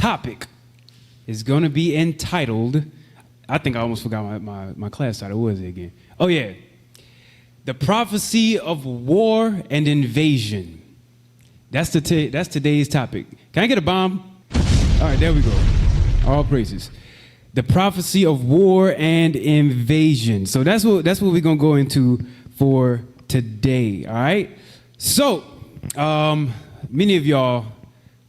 topic is going to be entitled, I think I almost forgot my class title. What was it again? Oh, yeah. The Prophecy of War and Invasion. That's today's topic. Can I get a bomb? All right, there we go. All praises. The Prophecy of War and Invasion. So that's what we're going to go into for today, all right? So, many of y'all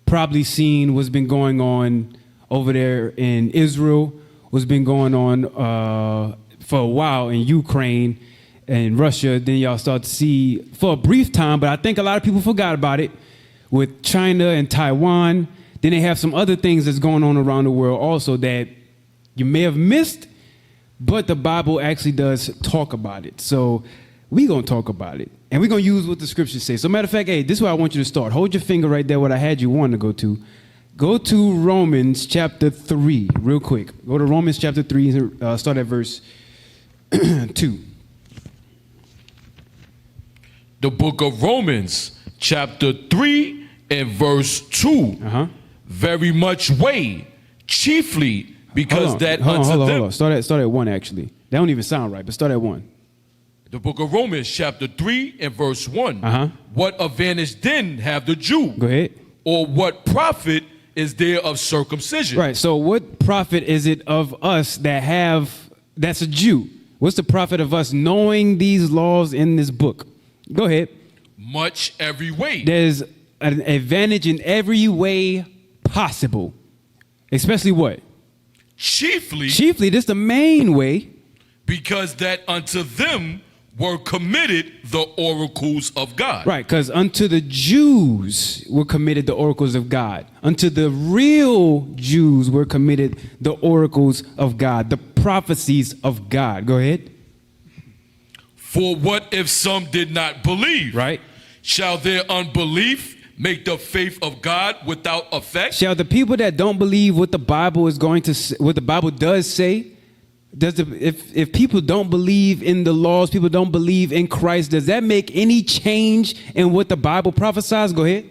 probably seen what's been going on over there in Israel, what's been going on for a while in Ukraine and Russia. Then y'all start to see for a brief time, but I think a lot of people forgot about it with China and Taiwan. Then they have some other things that's going on around the world also that you may have missed, but the Bible actually does talk about it. So we're going to talk about it, and we're going to use what the scriptures say. So matter of fact, hey, this is where I want you to start. Hold your finger right there, what I had you want to go to. Go to Romans chapter 3 real quick. Go to Romans chapter 3, start at verse 2. The book of Romans chapter 3 and verse 2. Very much weigh, chiefly because that unto them. Hold on. Start at 1 actually. That don't even sound right, but start at 1. The book of Romans chapter 3 and verse 1. What advantage then have the Jew? Go ahead. Or what profit is there of circumcision? Right. So what profit is it of us that's a Jew? What's the profit of us knowing these laws in this book? Go ahead. Much every way. There's an advantage in every way possible. Especially what? Chiefly, this is the main way. Because that unto them were committed the oracles of God. Right, because unto the Jews were committed the oracles of God. Unto the real Jews were committed the oracles of God, the prophecies of God. Go ahead. For what if some did not believe? Right. Shall their unbelief make the faith of God without effect? Shall the people that don't believe what the Bible is going to say, what the Bible does say, if people don't believe in the laws, people don't believe in Christ, does that make any change in what the Bible prophesies? Go ahead.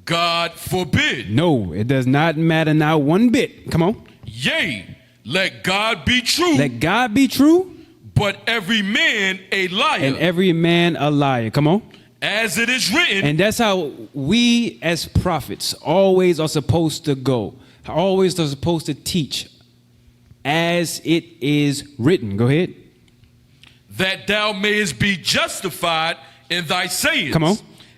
God forbid. No, it does not matter now one bit. Come on. Yea, let God be true. Let God be true. But every man a liar. And every man a liar. Come on. As it is written. And that's how we as prophets always are supposed to go. Always are supposed to teach. As it is written. Go ahead. That thou mayest be justified in thy sayings. Come on.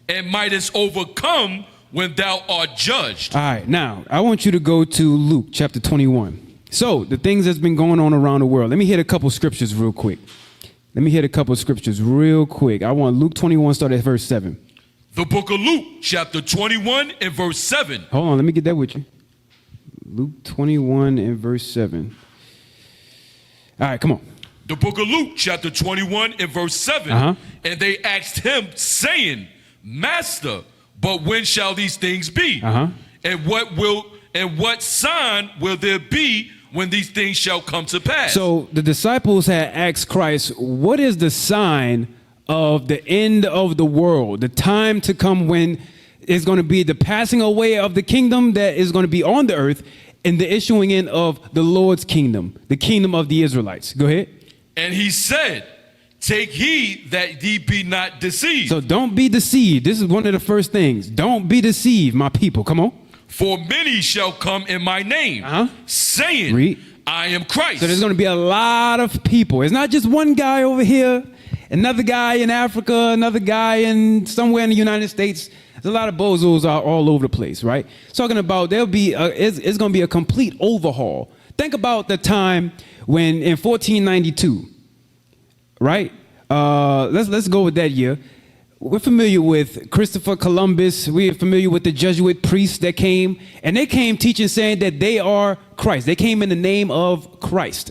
And mightest overcome when thou art judged. All right. Now, I want you to go to Luke chapter 21. So, the things that's been going on around the world. Let me hit a couple scriptures real quick. I want Luke 21, start at verse 7. The book of Luke, chapter 21 and verse 7. Hold on, let me get that with you. Luke 21 and verse 7. All right, come on. The book of Luke, chapter 21 and verse 7. And they asked him, saying, Master, but when shall these things be? And what sign will there be when these things shall come to pass? So the disciples had asked Christ, what is the sign of the end of the world? The time to come when it's going to be the passing away of the kingdom that is going to be on the earth and the issuing in of the Lord's kingdom, the kingdom of the Israelites. Go ahead. And he said, take heed that ye be not deceived. So don't be deceived. This is one of the first things. Don't be deceived, my people. Come on. For many shall come in my name, saying, Read. I am Christ. So there's going to be a lot of people. It's not just one guy over here, another guy in Africa, another guy in somewhere in the United States. There's a lot of bozos all over the place, right? Talking about it's going to be a complete overhaul. Think about the time when in 1492, right? Let's go with that year. We're familiar with Christopher Columbus. We're familiar with the Jesuit priests that came, and they came teaching, saying that they are Christ. They came in the name of Christ,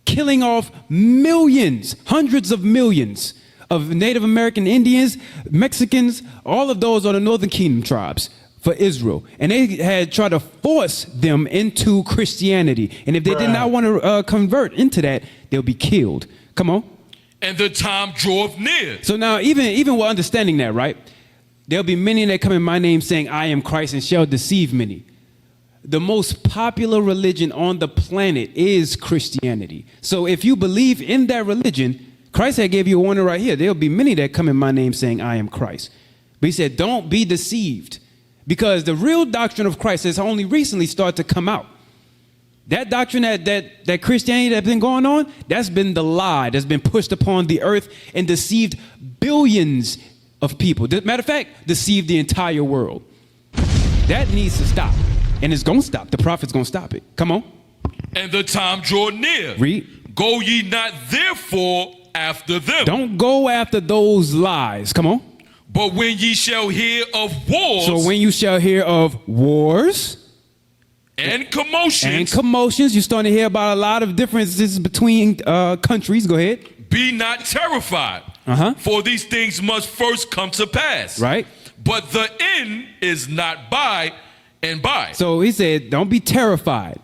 killing off millions, hundreds of millions of Native American Indians, Mexicans, all of those are the Northern Kingdom tribes for Israel. And they had tried to force them into Christianity. And if they did not want to convert into that, they'll be killed. Come on. And the time draweth near. So now, even while understanding that, right, there'll be many that come in my name saying, I am Christ, and shall deceive many. the most popular religion on the planet is Christianity. So if you believe in that religion, Christ had gave you a warning right here. There'll be many that come in my name saying, I am Christ. But he said, don't be deceived, because the real doctrine of Christ has only recently started to come out. That doctrine that Christianity that's been going on, that's been the lie that's been pushed upon the earth and deceived billions of people. Matter of fact, deceived the entire world. That needs to stop. And it's going to stop. The prophet's going to stop it. Come on. And the time draw near. Read. Go ye not therefore after them. Don't go after those lies. Come on. But when ye shall hear of wars. So when you shall hear of wars. And commotions. You're starting to hear about a lot of differences between countries. Go ahead. Be not terrified. For these things must first come to pass. Right. But the end is not by and by. So he said, don't be terrified.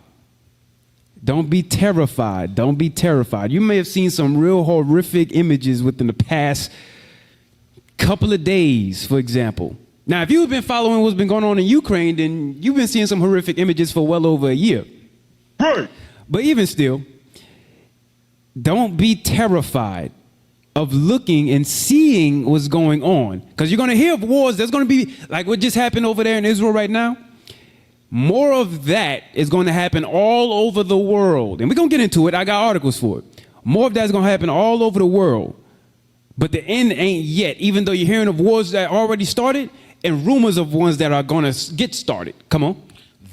Don't be terrified. Don't be terrified. You may have seen some real horrific images within the past couple of days, for example. Now, if you've been following what's been going on in Ukraine, then you've been seeing some horrific images for well over a year. Right. But even still, don't be terrified of looking and seeing what's going on. Because you're going to hear of wars. There's going to be, like what just happened over there in Israel right now. More of that is going to happen all over the world. And we're going to get into it. I got articles for it. More of that is going to happen all over the world. But the end ain't yet, even though you're hearing of wars that already started and rumors of ones that are going to get started. Come on.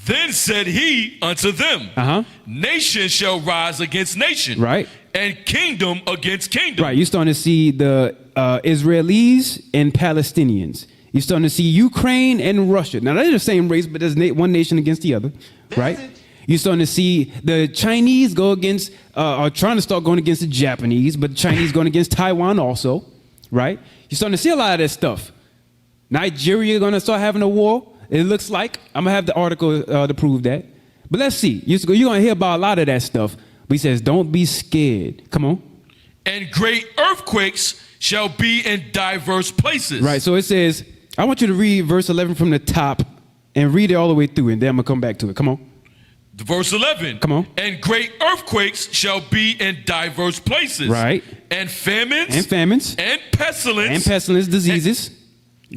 Then said he unto them, Nation shall rise against nation. Right. And kingdom against kingdom. Right. You're starting to see the Israelis and Palestinians. You're starting to see Ukraine and Russia. Now, they're the same race, but there's one nation against the other. Right. You're starting to see the Chinese go against, are trying to start going against the Japanese, but the Chinese going against Taiwan also, right? You're starting to see a lot of that stuff. Nigeria going to start having a war, it looks like. I'm going to have the article to prove that. But let's see. You're going to hear about a lot of that stuff. But he says, don't be scared. Come on. And great earthquakes shall be in diverse places. Right, so it says, I want you to read verse 11 from the top and read it all the way through, and then I'm going to come back to it. Come on. Verse 11. Come on. And great earthquakes shall be in diverse places. Right. And famines. And famines. And pestilence. And pestilence, diseases.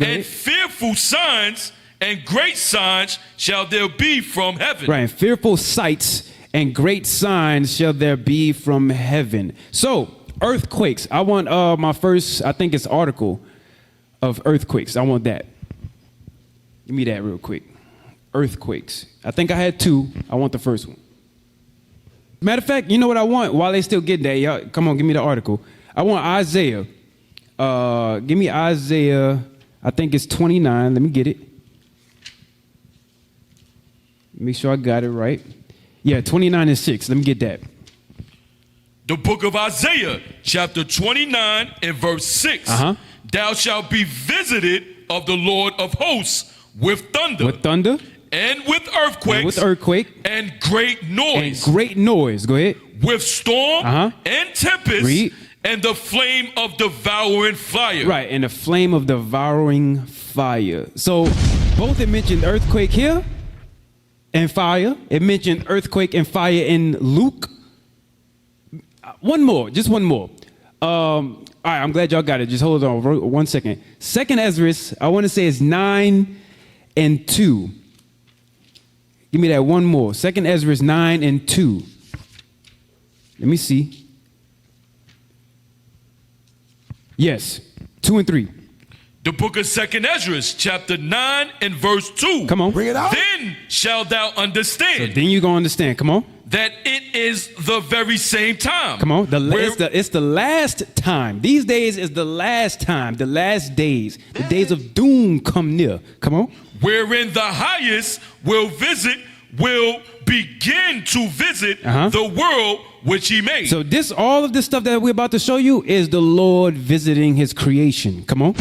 And fearful signs and great signs shall there be from heaven. Right. And fearful sights and great signs shall there be from heaven. So, earthquakes. I want my first, I think it's article of earthquakes. I want that. Give me that real quick. Earthquakes. I think I had two. I want the first one. Matter of fact, you know what I want? While they still get that, y'all, come on, give me the article. I want Isaiah. Give me Isaiah. I think it's 29. Let me get it. Make sure I got it right. Yeah, 29 and 6. Let me get that. The book of Isaiah, chapter 29 and verse 6. Thou shalt be visited of the Lord of hosts with thunder. With thunder. And with earthquakes. And with earthquake. And great noise. And great noise. Go ahead. With storm and tempest. Read. And the flame of devouring fire. Right, and the flame of devouring fire. So both it mentioned earthquake here and fire. It mentioned earthquake and fire in Luke. One more, just one more. All right, I'm glad y'all got it. Just hold on 1 second. Second Ezra, I want to say it's 9 and 2. Give me that one more. Second Ezra 9 and 2. Let me see. Yes, 2 and 3. The book of Second Ezra, chapter 9 and verse 2. Come on. Bring it out. Then shalt thou understand. So then you're going to understand. Come on. That it is the very same time. Come on. It's the last time. These days is the last time, the last days. The days of doom come near. Come on. Wherein the highest will begin to visit the world which he made. So all of this stuff that we're about to show you is the Lord visiting his creation. Come on.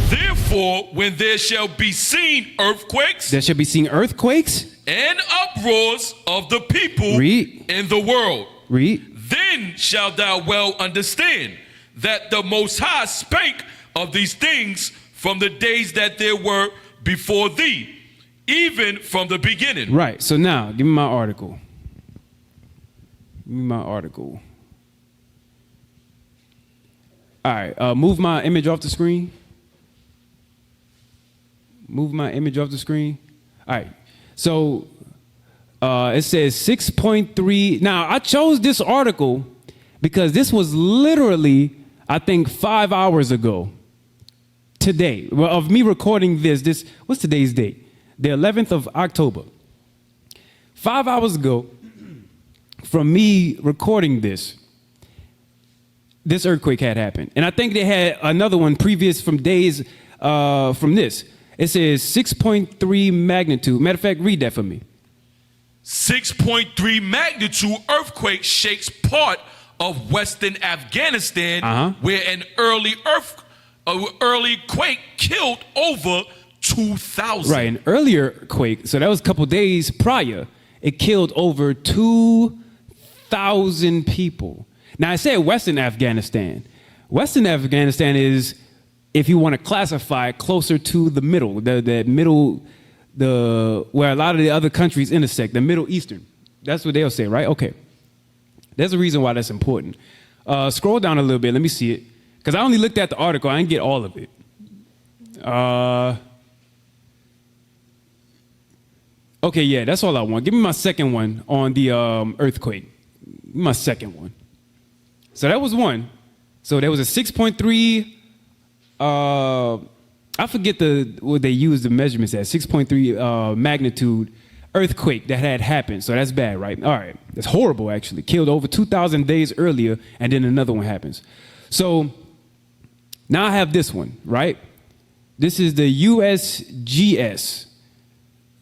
Therefore, when there shall be seen earthquakes. There shall be seen earthquakes. And uproars of the people in the world. Then shalt thou well understand that the Most High spake of these things from the days that there were before thee, even from the beginning. Right. So now, give me my article. Give me my article. All right. Move my image off the screen. Move my image off the screen. All right. So it says 6.3. Now, I chose this article because this was literally, I think, 5 hours ago. Today, well, of me recording this, what's today's date? The 11th of October. 5 hours ago, from me recording this earthquake had happened. And I think they had another one previous from days from this. It says 6.3 magnitude. Matter of fact, read that for me. 6.3 magnitude earthquake shakes part of Western Afghanistan, where an early quake killed over 2,000. Right, an earlier quake, so that was a couple days prior, it killed over 2,000 people. Now, I said Western Afghanistan. Western Afghanistan is, if you want to classify it, closer to the middle, the middle, where a lot of the other countries intersect, the Middle Eastern. That's what they'll say, right? Okay. There's a reason why that's important. Scroll down a little bit. Let me see it. Because I only looked at the article. I didn't get all of it. Okay, yeah, that's all I want. Give me my second one on the earthquake. My second one. So that was one. So there was a 6.3. I forget what they used the measurements at. 6.3 magnitude earthquake that had happened. So that's bad, right? All right. That's horrible, actually. Killed over 2,000 days earlier, and then another one happens. So now I have this one, right? This is the USGS.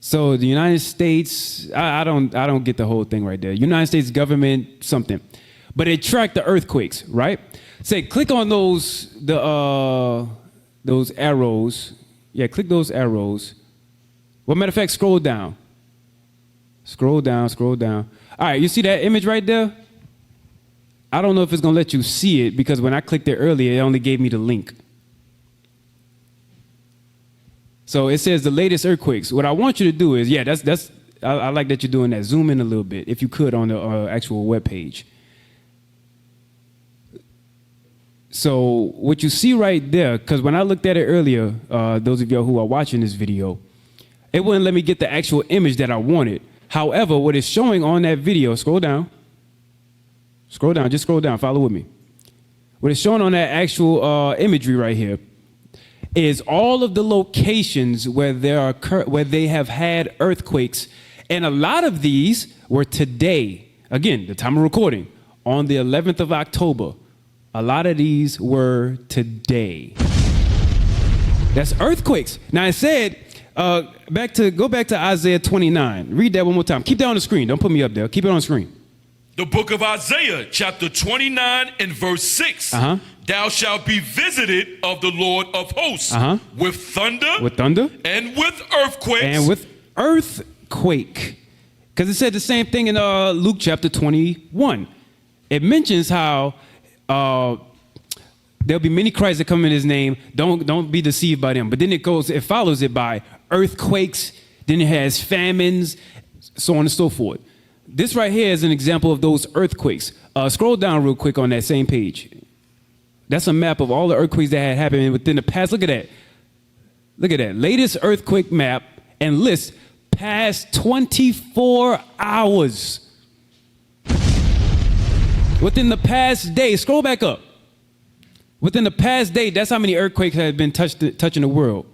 So the United States, I don't get the whole thing right there. United States government something. But it tracked the earthquakes, right? Say, click on those arrows. Yeah, click those arrows. Well, matter of fact, scroll down. Scroll down, scroll down. All right, you see that image right there? I don't know if it's going to let you see it because when I clicked it earlier, it only gave me the link. So it says the latest earthquakes. What I want you to do is, yeah, I like that you're doing that. Zoom in a little bit, if you could, on the actual web page. So what you see right there, because when I looked at it earlier, those of y'all who are watching this video, it wouldn't let me get the actual image that I wanted. However, what it's showing on that video, scroll down, just scroll down, follow with me. What it's showing on that actual imagery right here is all of the locations where they have had earthquakes, and a lot of these were today. Again, the time of recording, on the 11th of October. A lot of these were today. That's earthquakes. Now I said, go back to Isaiah 29. Read that one more time. Keep that on the screen. Don't put me up there. Keep it on the screen. The book of Isaiah, chapter 29 and verse 6. Thou shalt be visited of the Lord of hosts with thunder, and with earthquakes. And with earthquake. Because it said the same thing in Luke chapter 21. It mentions how there'll be many Christs that come in his name. Don't be deceived by them. But then it follows it by earthquakes. Then it has famines, so on and so forth. This right here is an example of those earthquakes. Scroll down real quick on that same page. That's a map of all the earthquakes that had happened within the past. Look at that. Look at that. Latest earthquake map and list past 24 hours. Within the past day, scroll back up. Within the past day, that's how many earthquakes have been touching the world.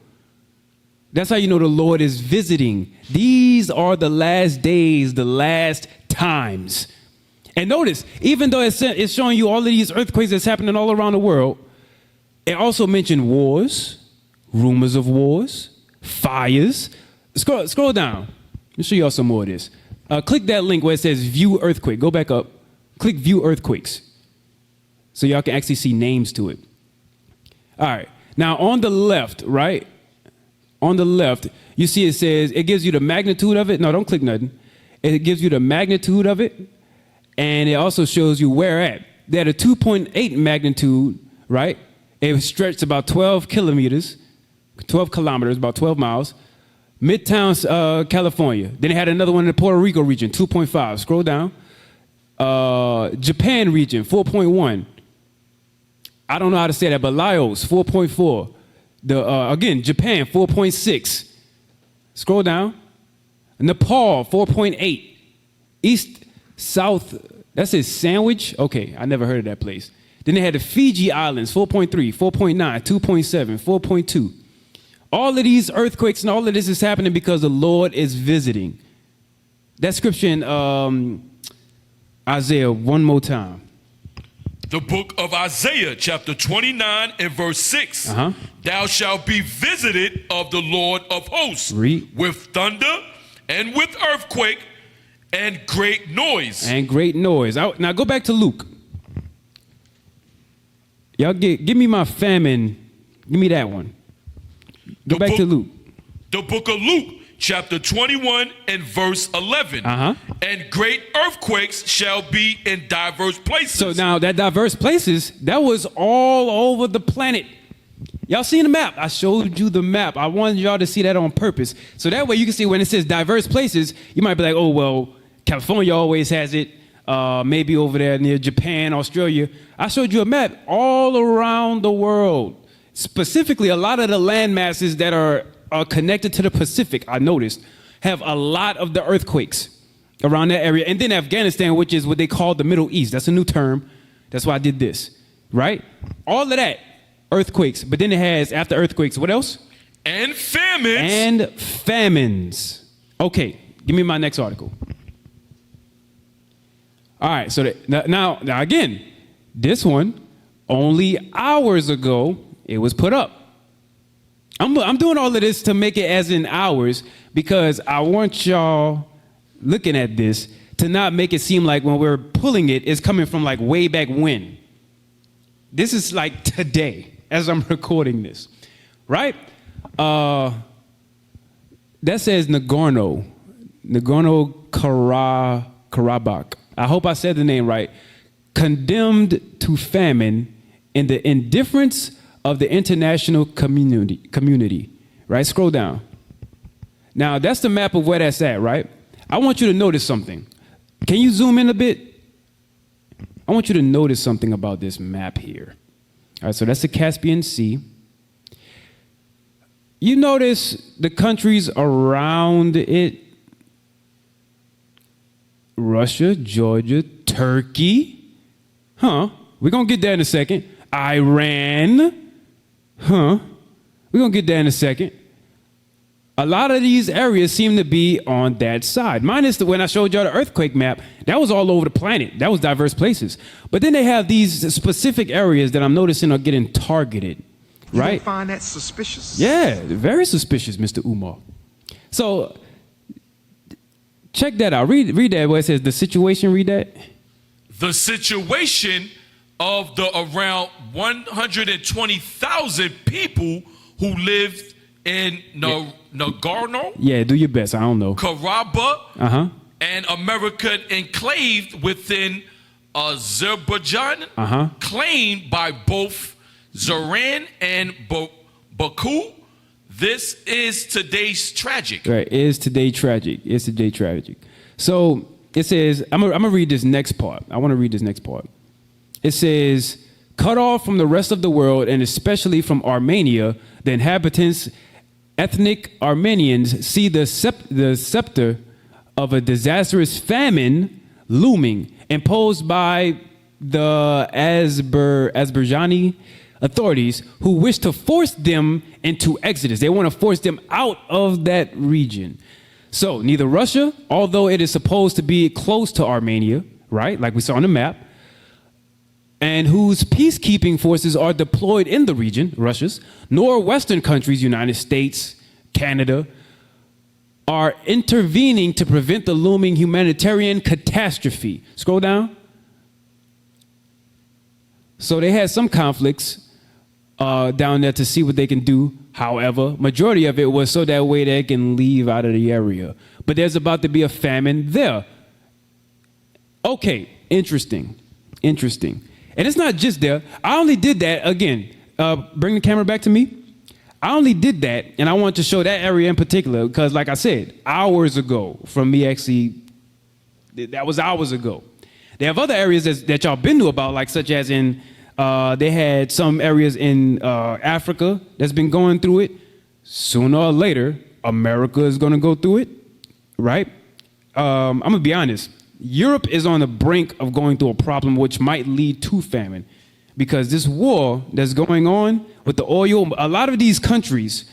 That's how you know the Lord is visiting. These are the last days, the last times. And notice, even though it's showing you all of these earthquakes that's happening all around the world, it also mentioned wars, rumors of wars, fires. Scroll down. Let me show y'all some more of this. Click that link where it says view earthquake. Go back up. Click view earthquakes. So y'all can actually see names to it. All right. Now on the left, right? On the left, you see it says, it gives you the magnitude of it. No, don't click nothing. It gives you the magnitude of it. And it also shows you where at. They had a 2.8 magnitude, right? It stretched about 12 kilometers, about 12 miles. Midtown, California. Then they had another one in the Puerto Rico region, 2.5. Scroll down. Japan region, 4.1. I don't know how to say that, but Laos, 4.4. Again, Japan, 4.6. Scroll down. Nepal, 4.8. East, South, that's it, Sandwich? Okay, I never heard of that place. Then they had the Fiji Islands, 4.3, 4.9, 2.7, 4.2. All of these earthquakes and all of this is happening because the Lord is visiting. That scripture in Isaiah, one more time. The book of Isaiah, chapter 29 and verse 6. Thou shalt be visited of the Lord of hosts. Read. With thunder and with earthquake and great noise. And great noise. Now go back to Luke. Y'all give me my famine. Give me that one. Go back to Luke. The book of Luke, chapter 21 and verse 11. And great earthquakes shall be in diverse places. So now that diverse places, that was all over the planet. Y'all seen the map? I showed you the map. I wanted y'all to see that on purpose. So that way you can see when it says diverse places, you might be like, oh, well, California always has it. Maybe over there near Japan, Australia. I showed you a map all around the world. Specifically, a lot of the land masses that are connected to the Pacific, I noticed, have a lot of the earthquakes around that area. And then Afghanistan, which is what they call the Middle East. That's a new term. That's why I did this, right? All of that, earthquakes. But then it has, after earthquakes, what else? And famines. And famines. Okay, give me my next article. All right, so now again, this one, only hours ago, it was put up. I'm doing all of this to make it as in hours because I want y'all looking at this to not make it seem like when we're pulling it, it's coming from like way back when. This is like today as I'm recording this, right? That says Nagorno-Karabakh. I hope I said the name right. Condemned to famine in the indifference of the international community, right? Scroll down. Now, that's the map of where that's at, right? I want you to notice something. Can you zoom in a bit? I want you to notice something about this map here. All right, so that's the Caspian Sea. You notice the countries around it. Russia, Georgia, Turkey. We're going to get there in a second. Iran. We're going to get there in a second. A lot of these areas seem to be on that side. Minus when I showed y'all the earthquake map, that was all over the planet. That was diverse places. But then they have these specific areas that I'm noticing are getting targeted, right? You don't find that suspicious? Yeah, very suspicious, Mr. Umar. So check that out. Read that where it says the situation. Read that. The situation of the around 120,000 people who lived in Nagorno. Yeah, do your best. I don't know. Karabakh and American enclave within Azerbaijan, claimed by both Zaran and Baku. This is today's tragic. Right, is today tragic. Is today tragic. So it says, I'm gonna read this next part. I want to read this next part. It says, cut off from the rest of the world, and especially from Armenia, the inhabitants, ethnic Armenians, see the scepter of a disastrous famine looming, imposed by the Azerbaijani authorities who wish to force them into exodus. They want to force them out of that region. So neither Russia, although it is supposed to be close to Armenia, right, like we saw on the map, and whose peacekeeping forces are deployed in the region, Russia's, nor Western countries, United States, Canada, are intervening to prevent the looming humanitarian catastrophe. Scroll down. So they had some conflicts down there to see what they can do. However, majority of it was so that way they can leave out of the area. But there's about to be a famine there. Okay, interesting. And it's not just there. I only did that, again, bring the camera back to me. I only did that, and I wanted to show that area in particular because, like I said, hours ago from me actually, that was hours ago. They have other areas that y'all been to about, like such as in, they had some areas in Africa that's been going through it. Sooner or later, America is going to go through it, right? I'm going to be honest. Europe is on the brink of going through a problem which might lead to famine because this war that's going on with the oil, a lot of these countries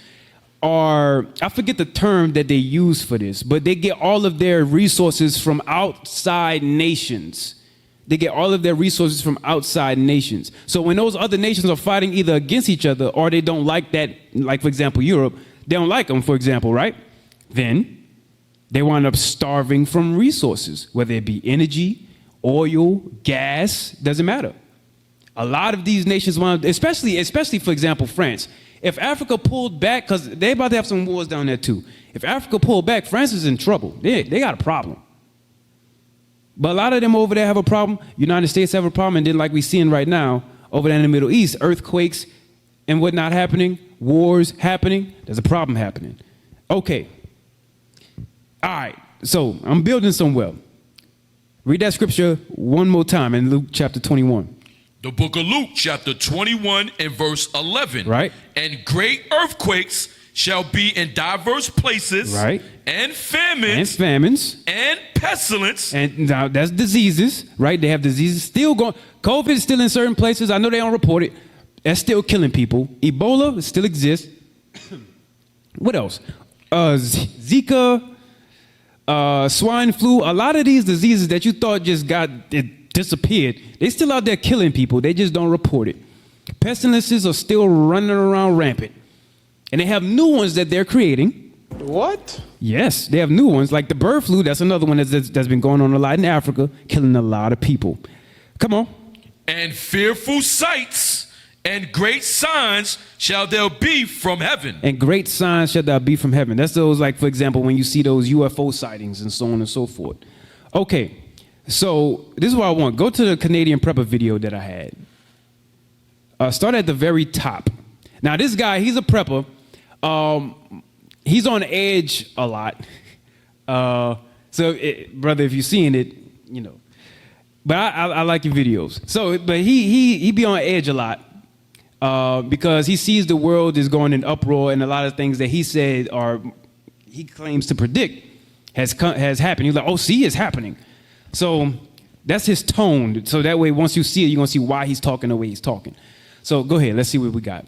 are, I forget the term that they use for this, but they get all of their resources from outside nations. They get all of their resources from outside nations. So when those other nations are fighting either against each other or they don't like that, like for example, Europe, they don't like them, for example, right? Then they wind up starving from resources, whether it be energy, oil, gas, doesn't matter. A lot of these nations wind up, especially for example, France. If Africa pulled back, because they about to have some wars down there too. If Africa pulled back, France is in trouble. They got a problem. But a lot of them over there have a problem. United States have a problem. And then like we're seeing right now, over there in the Middle East, earthquakes and whatnot happening, wars happening, there's a problem happening. Okay. All right. So I'm building some wealth. Read that scripture one more time in Luke chapter 21. The book of Luke chapter 21 and verse 11. Right. And great earthquakes shall be in diverse places, right, and famines, and pestilence. And now that's diseases, right? They have diseases still going. COVID is still in certain places. I know they don't report it. That's still killing people. Ebola still exists. What else? Zika, swine flu. A lot of these diseases that you thought just disappeared, they still out there killing people. They just don't report it. Pestilences are still running around rampant. And they have new ones that they're creating. What? Yes, they have new ones. Like the bird flu, that's another one that's been going on a lot in Africa, killing a lot of people. Come on. And fearful sights and great signs shall there be from heaven. And great signs shall there be from heaven. That's those, like, for example, when you see those UFO sightings and so on and so forth. Okay, so this is what I want. Go to the Canadian prepper video that I had. Start at the very top. Now, this guy, he's a prepper. He's on edge a lot. Brother, if you're seeing it, you know. But I like your videos. But he be on edge a lot because he sees the world is going in uproar, and a lot of things that he said he claims to predict has happened. He's like, oh, see, it's happening. So that's his tone. So that way, once you see it, you're gonna see why he's talking the way he's talking. So go ahead. Let's see what we got.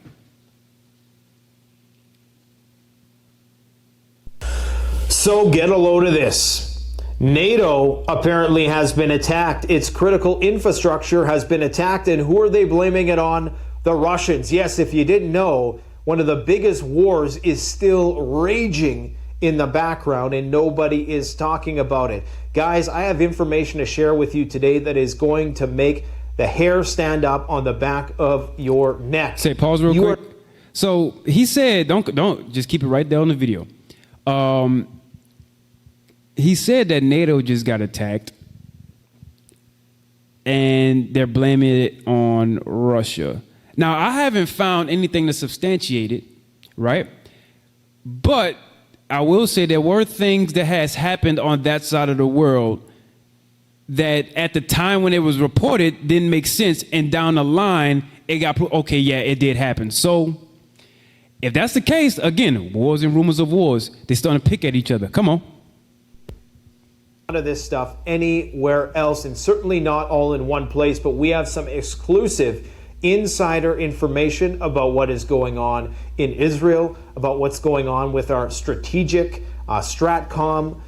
So get a load of this. NATO apparently has been attacked. Its critical infrastructure has been attacked. And who are they blaming it on? The Russians. Yes, if you didn't know, one of the biggest wars is still raging in the background and nobody is talking about it. Guys, I have information to share with you today that is going to make the hair stand up on the back of your neck. Say, pause real quick. So he said, don't just keep it right there on the video. He said that NATO just got attacked and they're blaming it on Russia. Now, I haven't found anything to substantiate it, right? But I will say there were things that has happened on that side of the world that at the time when it was reported didn't make sense, and down the line it got okay, yeah, it did happen. So if that's the case, again, wars and rumors of wars, they're starting to pick at each other. Come on. Of this stuff anywhere else, and certainly not all in one place, but we have some exclusive insider information about what is going on in Israel, about what's going on with our strategic STRATCOM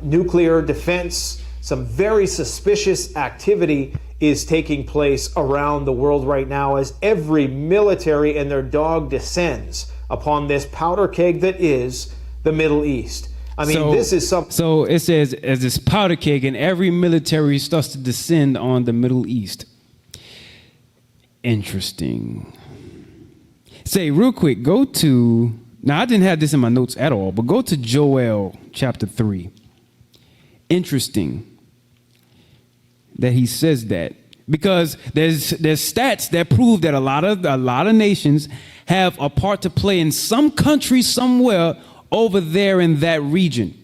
nuclear defense. Some very suspicious activity is taking place around the world right now as every military and their dog descends upon this powder keg that is the Middle East. I mean, this is something. So it says, as this powder keg, and every military starts to descend on the Middle East. Interesting. Say, real quick, go to, now I didn't have this in my notes at all, but go to Joel chapter 3. Interesting that he says that, because there's stats that prove that a lot of nations have a part to play in some country somewhere over there in that region.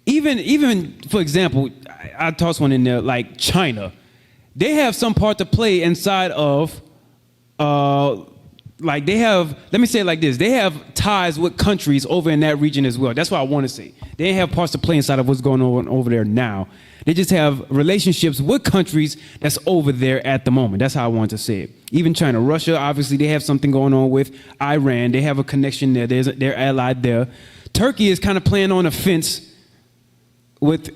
Even for example, I toss one in there, like China. They have some part to play inside of, like they have, let me say it like this, they have ties with countries over in that region as well. That's what I want to say. They have parts to play inside of what's going on over there now. They just have relationships with countries that's over there at the moment. That's how I want to say it. Even China, Russia, obviously they have something going on with Iran. They have a connection there. They're allied there. Turkey is kind of playing on a fence with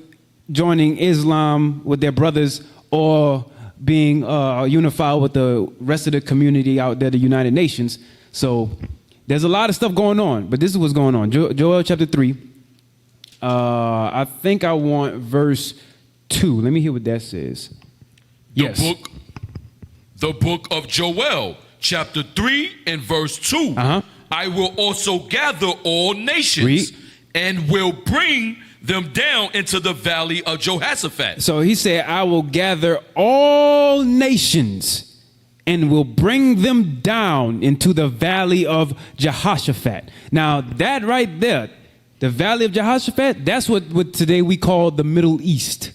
joining Islam with their brothers or being unified with the rest of the community out there, the United Nations. So there's a lot of stuff going on, but this is what's going on. Joel chapter 3. I think I want verse 2. Let me hear what that says. Yes. The book of Joel, chapter 3 and verse 2. I will also gather all nations and will bring them down into the valley of Jehoshaphat. So he said, I will gather all nations and will bring them down into the valley of Jehoshaphat. Now that right there, the valley of Jehoshaphat, that's what today we call the Middle East.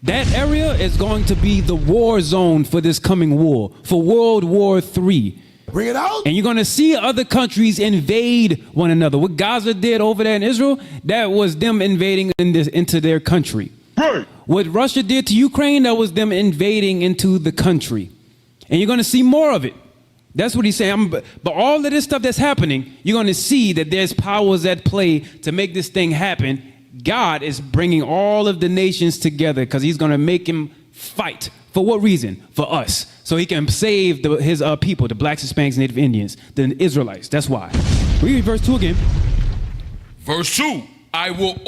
That area is going to be the war zone for this coming war, for World War III. Bring it out. And you're going to see other countries invade one another. What Gaza did over there in Israel, that was them invading into their country. Right. What Russia did to Ukraine, that was them invading into the country. And you're going to see more of it. That's what he's saying. But all of this stuff that's happening, you're going to see that there's powers at play to make this thing happen. God is bringing all of the nations together because he's going to make them fight. For what reason? For us. So he can save his people, the blacks, Hispanics, Native Indians, the Israelites. That's why. Read verse 2 again. Verse 2. I will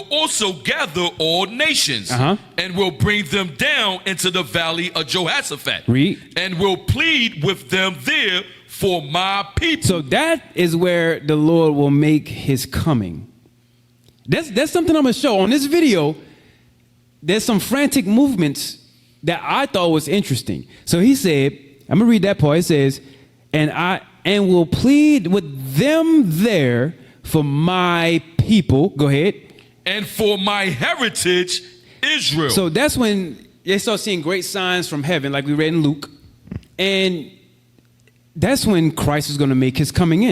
also gather all nations and will bring them down into the valley of Jehoshaphat. Read. And will plead with them there for my people. So that is where the Lord will make his coming. That's something I'm going to show. On this video, there's some frantic movements that I thought was interesting. So he said, I'm going to read that part. It says, and will plead with them there for my people. Go ahead. And for my heritage, Israel. So that's when they start seeing great signs from heaven, like we read in Luke. And that's when Christ is going to make his coming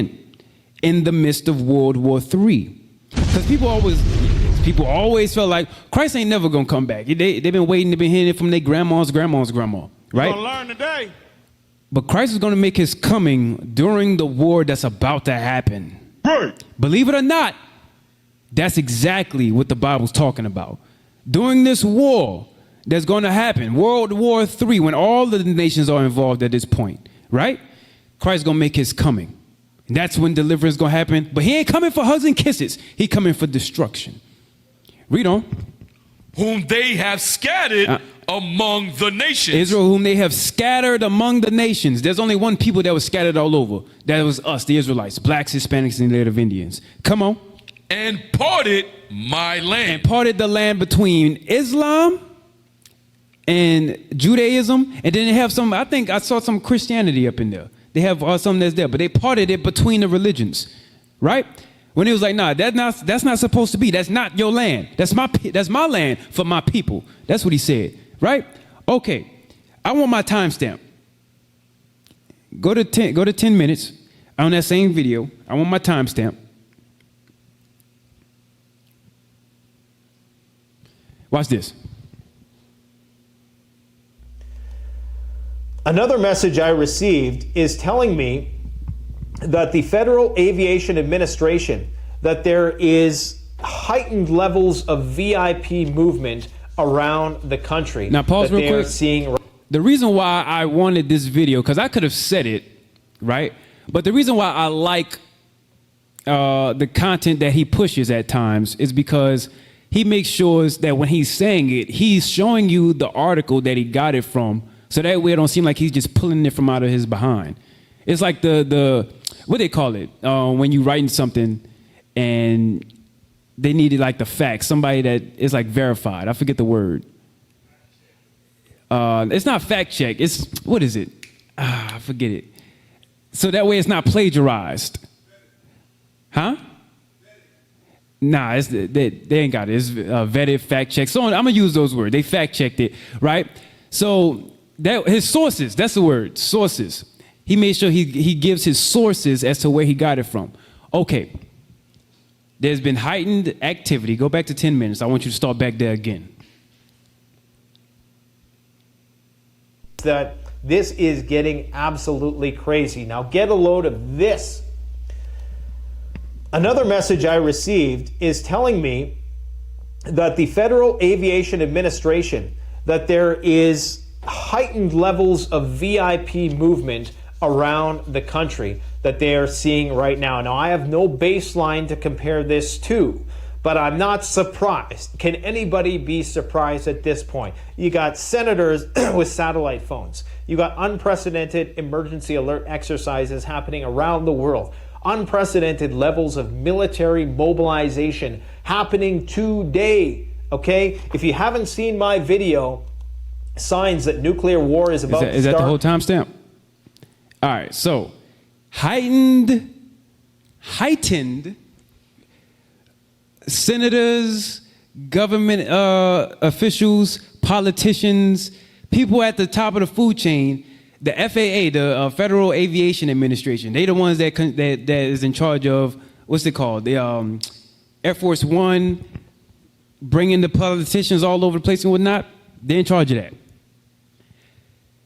in the midst of World War III. Because people always felt like Christ ain't never going to come back. They've been waiting, they've been hearing it from their grandma's grandma, right? We're going to learn today. But Christ is going to make his coming during the war that's about to happen. Right. Believe it or not, that's exactly what the Bible's talking about. During this war that's going to happen, World War III, when all the nations are involved at this point, right? Christ is going to make his coming. And that's when deliverance is going to happen. But he ain't coming for hugs and kisses. He coming for destruction. Read on. Whom they have scattered among the nations. Israel, whom they have scattered among the nations. There's only one people that was scattered all over. That was us, the Israelites, blacks, Hispanics, and Native Indians. Come on. And parted my land. And parted the land between Islam and Judaism. And then they have some, I think I saw some Christianity up in there. They have something that's there, but they parted it between the religions, right? When he was like, nah, that's not supposed to be. That's not your land. That's my land for my people. That's what he said, right? Okay, I want my timestamp. Go to 10 minutes on that same video. I want my timestamp. Watch this. Another message I received is telling me that the Federal Aviation Administration, that there is heightened levels of VIP movement around the country. Now pause that real quick. Seeing. The reason why I wanted this video, because I could have said it, right? But the reason why I like the content that he pushes at times is because he makes sure that when he's saying it, he's showing you the article that he got it from, so that way it don't seem like he's just pulling it from out of his behind. It's like the what they call it when you writing something and they needed like the facts, somebody that is like verified. I forget the word. It's not fact check. It's, what is it? I forget it. So that way it's not plagiarized. Huh? Nah, they ain't got it. It's vetted, fact checked. So I'm going to use those words. They fact checked it, right? So his sources, that's the word, sources. He made sure he gives his sources as to where he got it from. Okay. There's been heightened activity. Go back to 10 minutes. I want you to start back there again. That this is getting absolutely crazy. Now get a load of this. Another message I received is telling me that the Federal Aviation Administration, that there is heightened levels of VIP movement around the country that they are seeing right now. Now, I have no baseline to compare this to, but I'm not surprised. Can anybody be surprised at this point? You got senators with satellite phones. You got unprecedented emergency alert exercises happening around the world. Unprecedented levels of military mobilization happening today, okay? If you haven't seen my video, signs that nuclear war is about to start. Is that the whole timestamp? All right, so heightened senators, government officials, politicians, people at the top of the food chain, the FAA, the Federal Aviation Administration, they the ones that is in charge of, what's it called? The Air Force One, bringing the politicians all over the place and whatnot. They're in charge of that.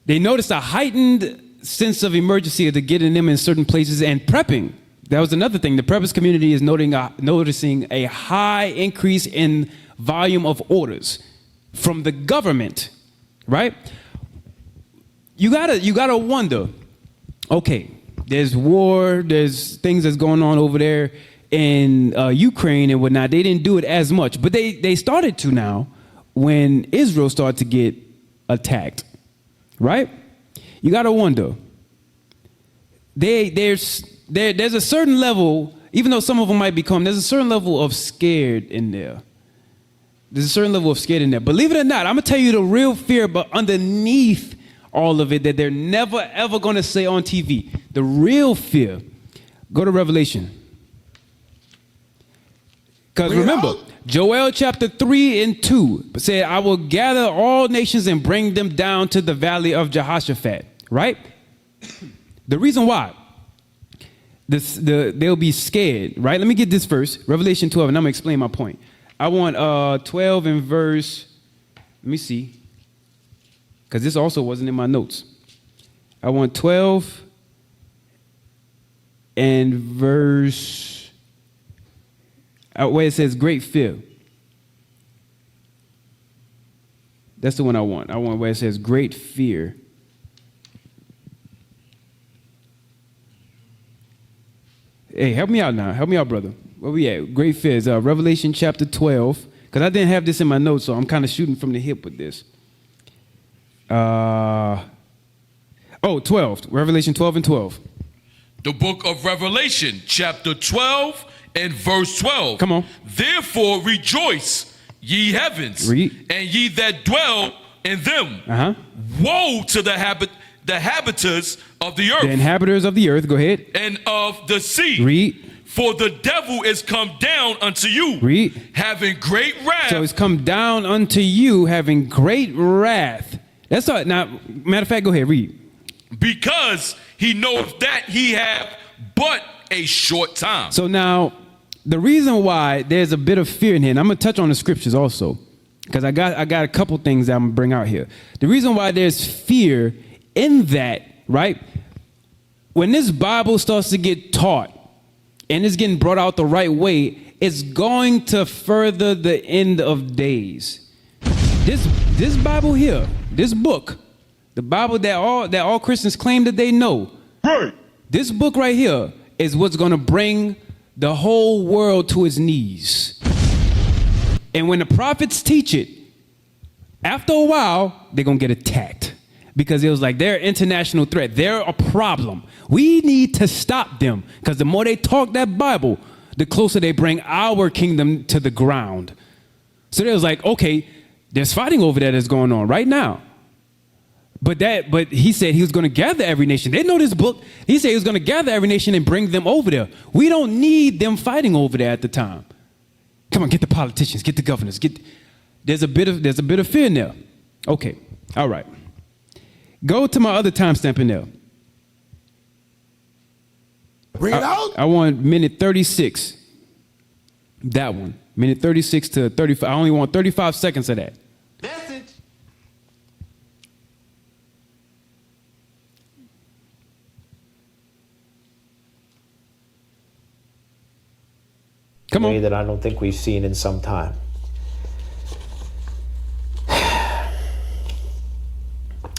They noticed a heightened sense of emergency to getting them in certain places and prepping. That was another thing. The preppers community is noticing a high increase in volume of orders from the government, right? You gotta wonder, okay, there's war, there's things that's going on over there in Ukraine and whatnot. They didn't do it as much, but they started to now when Israel started to get attacked, right? You gotta wonder. There's a certain level, even though some of them might be calm, there's a certain level of scared in there. There's a certain level of scared in there. Believe it or not, I'm gonna tell you the real fear, but underneath all of it that they're never ever gonna say on TV. The real fear. Go to Revelation. Because remember, Joel chapter 3 and 2 said, I will gather all nations and bring them down to the valley of Jehoshaphat, right? The reason why they'll be scared, right? Let me get this verse, Revelation 12, and I'm gonna explain my point. I want 12 and verse, let me see, because this also wasn't in my notes. I want 12 and verse, where it says great fear. That's the one I want. I want where it says great fear. Hey, help me out now. Help me out, brother. Where we at? Great fear is Revelation chapter 12. Because I didn't have this in my notes, so I'm kind of shooting from the hip with this. 12. Revelation 12 and 12. The book of Revelation, chapter 12 and verse 12. Come on. Therefore rejoice, ye heavens, Read. and ye that dwell in them. Woe to the habitants of the earth. The inhabitants of the earth, go ahead. And of the sea. Read. For the devil is come down unto you. Read. Having great wrath. So it's come down unto you, having great wrath. That's all. Now, matter of fact, go ahead, read. Because he knoweth that he have but a short time. So now, the reason why there's a bit of fear in here, and I'm going to touch on the scriptures also, because I got a couple things that I'm going to bring out here. The reason why there's fear in that, right? When this Bible starts to get taught and it's getting brought out the right way, it's going to further the end of days. This Bible here, this book, the Bible that all Christians claim that they know, right? This book right here is what's going to bring the whole world to its knees. And when the prophets teach it, after a while, they're going to get attacked. Because it was like, they're an international threat. They're a problem. We need to stop them. Because the more they talk that Bible, the closer they bring our kingdom to the ground. So they was like, okay, there's fighting over there that's going on right now. But he said he was going to gather every nation. They know this book. He said he was going to gather every nation and bring them over there. We don't need them fighting over there at the time. Come on, get the politicians, get the governors, there's a bit of fear in there. Okay, all right. Go to my other timestamp in there. Bring it out. I want minute 36. That one. Minute 36 to 35. I only want 35 seconds of that. Message. Come Way on. that I don't think we've seen in some time.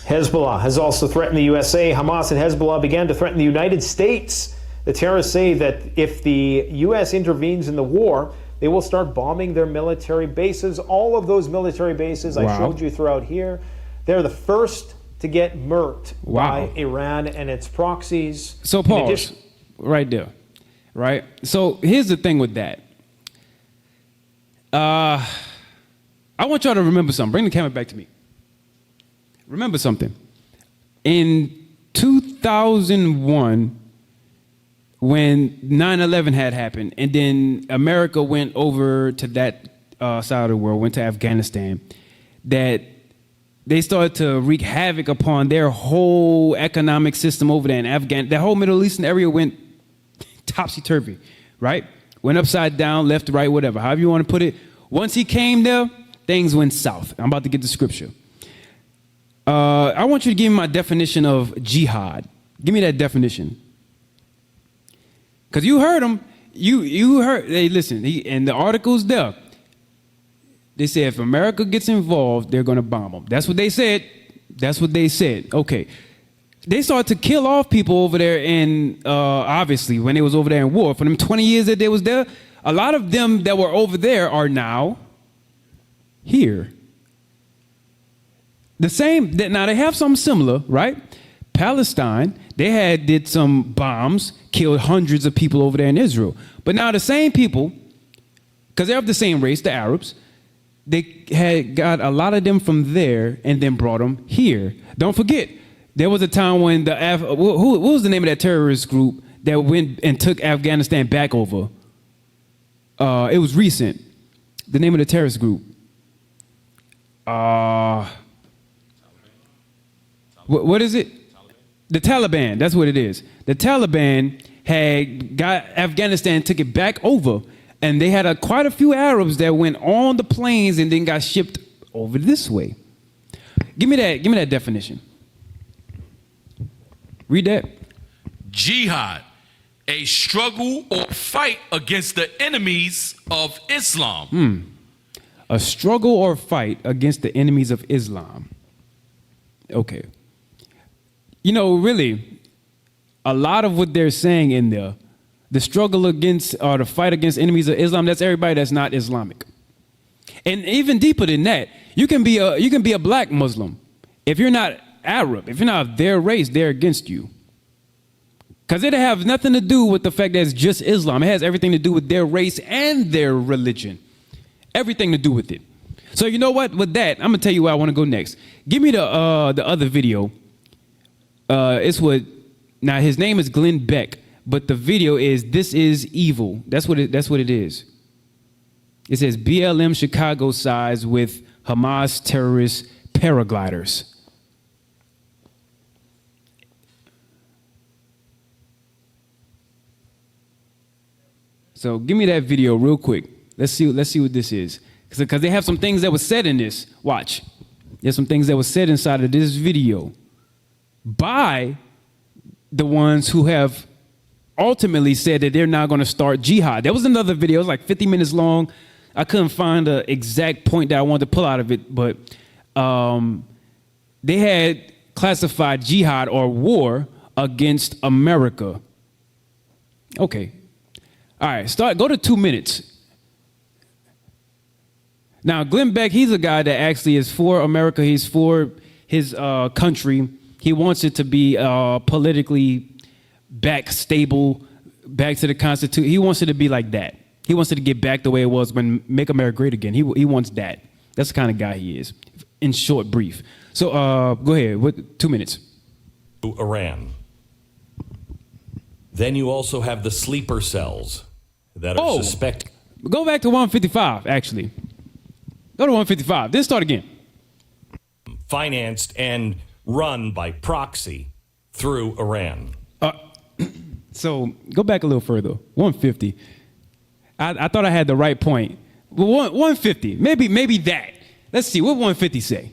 Hezbollah has also threatened the USA. Hamas and Hezbollah began to threaten the United States. The terrorists say that if the U.S. intervenes in the war, they will start bombing their military bases. All of those military bases I showed you throughout here, they're the first to get murked by Iran and its proxies. So pause right there, right? So here's the thing with that. I want y'all to remember something. Bring the camera back to me. Remember something. In 2001, when 9/11 had happened, and then America went over to that side of the world, went to Afghanistan, that they started to wreak havoc upon their whole economic system over there in Afghanistan. The whole Middle Eastern area went topsy-turvy, right? Went upside down, left, right, whatever, however you want to put it. Once he came there, things went south. I'm about to get the scripture. I want you to give me my definition of jihad. Give me that definition. Because you heard him. You heard. Hey, listen, and the article's there. They said if America gets involved, they're going to bomb them. That's what they said. That's what they said. Okay. They started to kill off people over there in, obviously, when they was over there in war. For them 20 years that they was there, a lot of them that were over there are now here. The same, now they have something similar, right? Palestine, they did some bombs, killed hundreds of people over there in Israel. But now the same people, because they're of the same race, the Arabs, they had got a lot of them from there and then brought them here. Don't forget, there was a time when what was the name of that terrorist group that went and took Afghanistan back over? It was recent. The name of the terrorist group. What is it? The Taliban. That's what it is. The Taliban had got Afghanistan, took it back over, and they had quite a few Arabs that went on the planes and then got shipped over this way. Give me that definition. Read that. Jihad, a struggle or fight against the enemies of Islam. A struggle or fight against the enemies of Islam. Okay. You know, really, a lot of what they're saying in there, the struggle against or the fight against enemies of Islam, that's everybody that's not Islamic. And even deeper than that, you can be a black Muslim. If you're not Arab, if you're not of their race, they're against you. Because it has nothing to do with the fact that it's just Islam. It has everything to do with their race and their religion. Everything to do with it. So you know what? With that, I'm going to tell you where I want to go next. Give me the other video. Now his name is Glenn Beck, but the video is This Is Evil. That's what it is. It says BLM Chicago sides with Hamas terrorist paragliders. So give me that video real quick. Let's see what this is. Because they have some things that were said in this. Watch. There's some things that were said inside of this video by the ones who have ultimately said that they're not going to start jihad. There was another video. It was like 50 minutes long. I couldn't find the exact point that I wanted to pull out of it, but they had classified jihad or war against America. Okay. All right, go to 2 minutes. Now, Glenn Beck, he's a guy that actually is for America. He's for his country. He wants it to be politically stable, back to the Constitution. He wants it to be like that. He wants it to get back the way it was when Make America Great Again. He wants that. That's the kind of guy he is, in short, brief. So go ahead. What? 2 minutes. Iran. Then you also have the sleeper cells that are suspected. Go back to 155, actually. Go to 155. Then start again. Financed and run by proxy through Iran. So go back a little further. 150. I thought I had the right point. Well, 150. Maybe that. Let's see. What 150 say?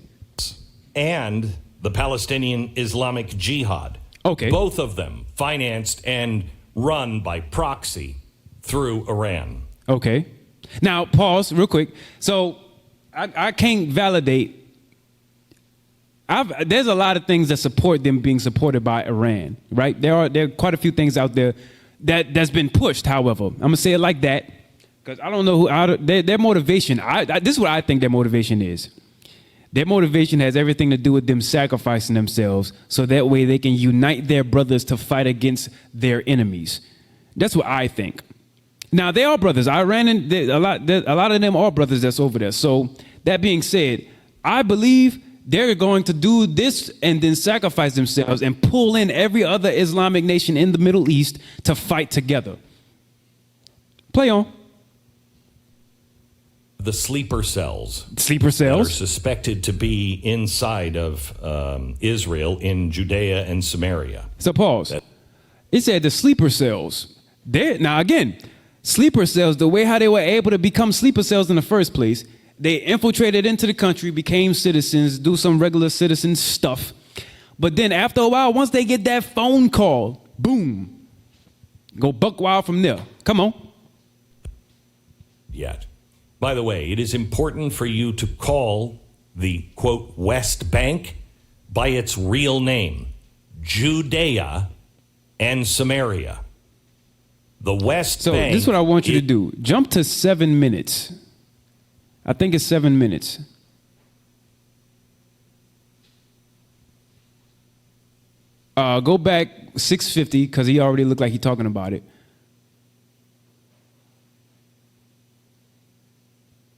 And the Palestinian Islamic Jihad. Okay. Both of them financed and run by proxy through Iran. Okay. Now, pause real quick. So I can't validate. There's a lot of things that support them being supported by Iran, right? There are quite a few things out there that's been pushed, however. I'm going to say it like that because I don't know their motivation. This is what I think their motivation is. Their motivation has everything to do with them sacrificing themselves so that way they can unite their brothers to fight against their enemies. That's what I think. Now, they are brothers. Iran and a lot of them are brothers that's over there. So that being said, I believe they're going to do this and then sacrifice themselves and pull in every other Islamic nation in the Middle East to fight together. Play on. The sleeper cells. Sleeper cells? That are suspected to be inside of Israel in Judea and Samaria. So pause. It said the sleeper cells. Now again, sleeper cells, the way how they were able to become sleeper cells in the first place, they infiltrated into the country, became citizens, do some regular citizen stuff. But then after a while, once they get that phone call, boom, go buck wild from there. Come on. Yet. By the way, it is important for you to call the, quote, West Bank by its real name, Judea and Samaria. The West Bank. So this is what I want you to do. Jump to 7 minutes. I think it's 7 minutes. Go back 650 because he already looked like he's talking about it.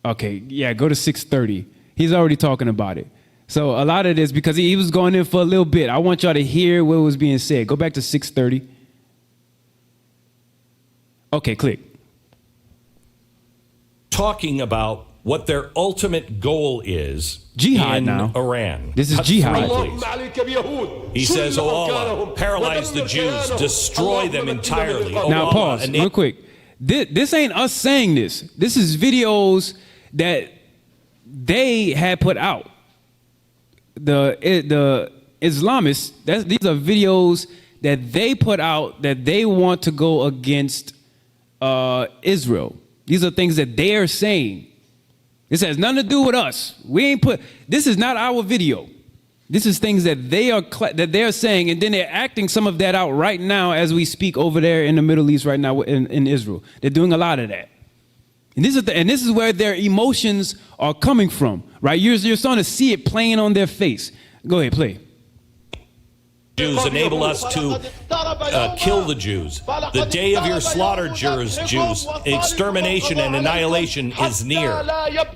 Okay, yeah, go to 630. He's already talking about it. So a lot of this, because he was going in for a little bit. I want y'all to hear what was being said. Go back to 630. Okay, click. Talking about what their ultimate goal is jihad in now. Iran. This is Cut jihad. through, he says, "Oh Allah, paralyze the Jews, destroy them entirely." Oh Now Allah, pause real quick. This ain't us saying this. This is videos that they had put out. The Islamists, these are videos that they put out that they want to go against Israel. These are things that they're saying. This has nothing to do with us. This is not our video. This is things that they're saying, and then they're acting some of that out right now as we speak over there in the Middle East right now in Israel. They're doing a lot of that. And this is where their emotions are coming from, right? You're starting to see it playing on their face. Go ahead, play. Jews enable us to kill the Jews. The day of your slaughter, Jews, extermination and annihilation is near.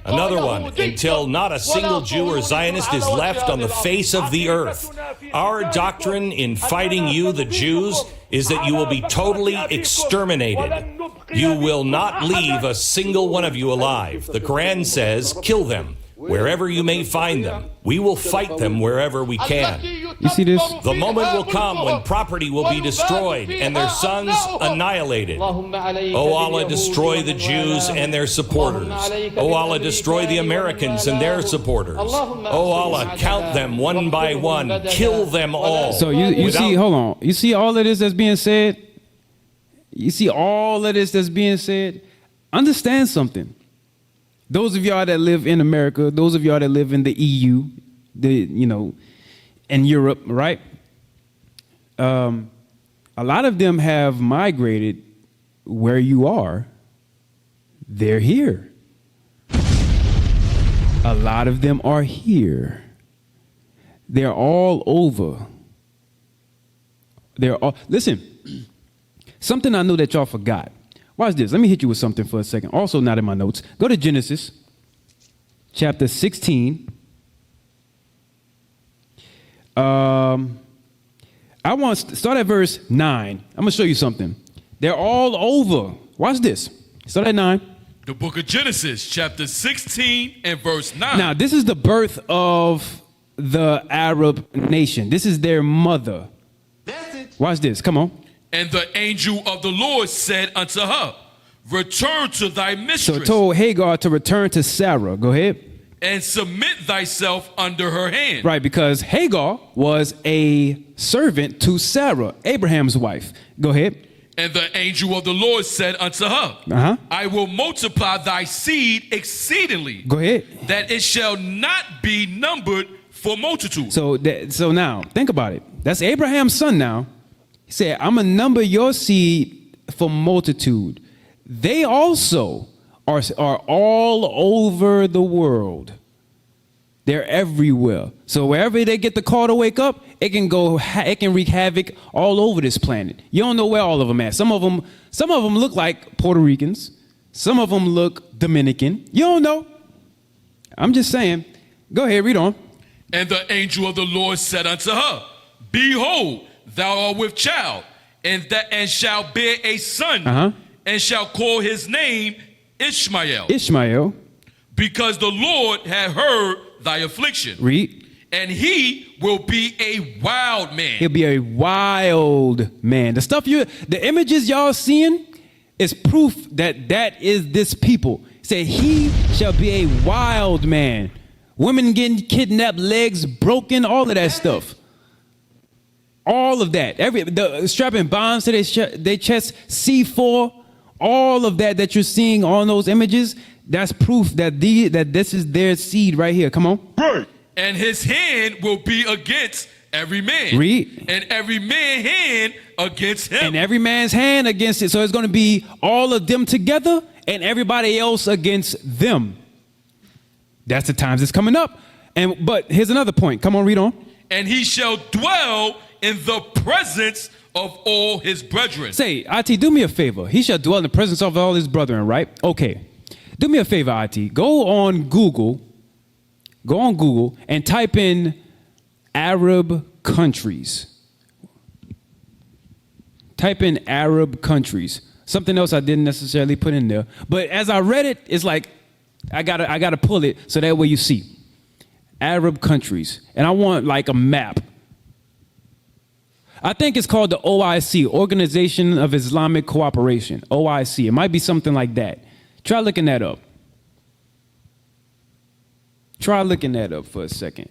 Another one, until not a single Jew or Zionist is left on the face of the earth. Our doctrine in fighting you, the Jews, is that you will be totally exterminated. You will not leave a single one of you alive. The Quran says, kill them wherever you may find them. We will fight them wherever we can. You see this? The moment will come when property will be destroyed and their sons annihilated. Oh Allah, destroy the Jews and their supporters. Oh Allah, destroy the Americans and their supporters. Oh Allah, count them one by one. Kill them all. So you see, hold on. You see all of this that's being said? You see all of this that's being said? Understand something. Those of y'all that live in America, those of y'all that live in the EU, in Europe, right? A lot of them have migrated where you are. They're here. A lot of them are here. They're all over. Listen, something I know that y'all forgot. Watch this. Let me hit you with something for a second. Also not in my notes. Go to Genesis chapter 16. I want to start at verse 9. I'm going to show you something. They're all over. Watch this. Start at 9. The book of Genesis, chapter 16 and verse 9. Now, this is the birth of the Arab nation. This is their mother. That's it. Watch this. Come on. And the angel of the Lord said unto her, return to thy So mistress it told Hagar to return to Sarah. Go ahead. and submit thyself under her hand. Right, because Hagar was a servant to Sarah, Abraham's wife. Go ahead. And the angel of the Lord said unto her, I will multiply thy seed exceedingly, Go ahead. that it shall not be numbered for multitude. So now, think about it. That's Abraham's son now. He said, I'm going to number your seed for multitude. They also are all over the world. They're everywhere. So wherever they get the call to wake up, it can wreak havoc all over this planet. You don't know where all of them at. Some of them look like Puerto Ricans. Some of them look Dominican. You don't know. I'm just saying. Go ahead, read on. And the angel of the Lord said unto her, behold, thou art with child, and shall bear a son, and shall call his name Ishmael. Ishmael. Because the Lord had heard thy affliction. Read. And he will be a wild man. He'll be a wild man. The images y'all seeing is proof that is this people. Say he shall be a wild man. Women getting kidnapped, legs broken, all of that stuff. All of that. The strapping bombs to their chest, C4, all of that you're seeing on those images, that's proof that this is their seed right here. Come on. Right. And his hand will be against every man. Read. And every man's hand against him. And every man's hand against it. So it's going to be all of them together and everybody else against them. That's the times it's coming up. But here's another point. Come on, read on. And he shall dwell in the presence of all his brethren. Say, IT, do me a favor. He shall dwell in the presence of all his brethren, right? Okay. Do me a favor, IT. Go on Google and type in Arab countries. Type in Arab countries. Something else I didn't necessarily put in there. But as I read it, it's like I gotta pull it so that way you see. Arab countries. And I want like a map. I think it's called the OIC, Organization of Islamic Cooperation. OIC. It might be something like that. Try looking that up. Try looking that up for a second.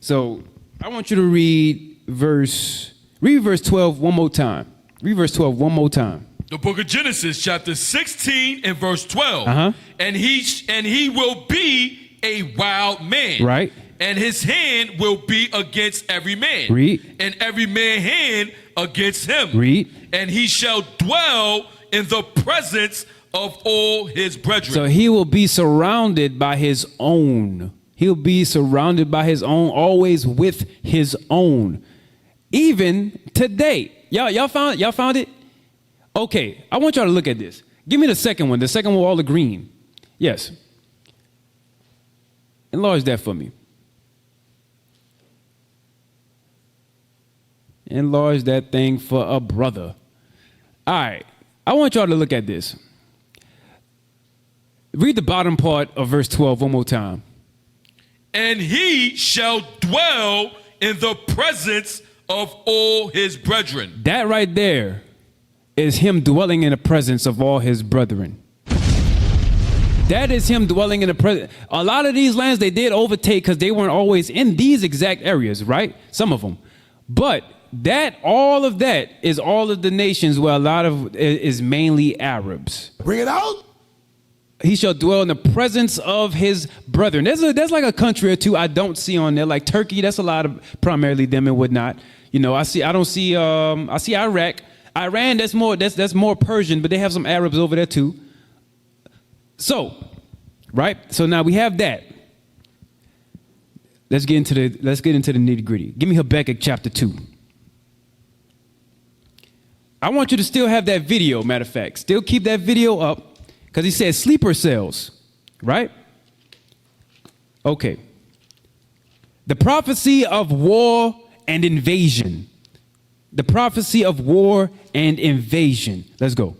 So I want you to read verse 12 one more time. Read verse 12 one more time. The book of Genesis, chapter 16 and verse 12. And he will be a wild man. Right. And his hand will be against every man. Read. And every man's hand against him. Read. And he shall dwell in the presence of all his brethren. So he will be surrounded by his own. He'll be surrounded by his own, always with his own. Even today. Y'all found it? Okay, I want y'all to look at this. Give me the second one with all the green. Yes. Enlarge that for me. Enlarge that thing for a brother. All right. I want y'all to look at this. Read the bottom part of verse 12 one more time. And he shall dwell in the presence of all his brethren. That right there is him dwelling in the presence of all his brethren. That is him dwelling in the presence. A lot of these lands they did overtake because they weren't always in these exact areas, right? Some of them. But all of that is all of the nations where a lot of is mainly Arabs. Bring it out. He shall dwell in the presence of his brethren. There's like a country or two I don't see on there, like Turkey. That's a lot of primarily them and whatnot. You know, I see Iraq, Iran. That's more Persian, but they have some Arabs over there too. So, right. So now we have that. Let's get into the nitty gritty. Give me Habakkuk chapter 2. I want you to still have that video, matter of fact. Still keep that video up, because he said sleeper cells, right? Okay. The prophecy of war and invasion. The prophecy of war and invasion. Let's go.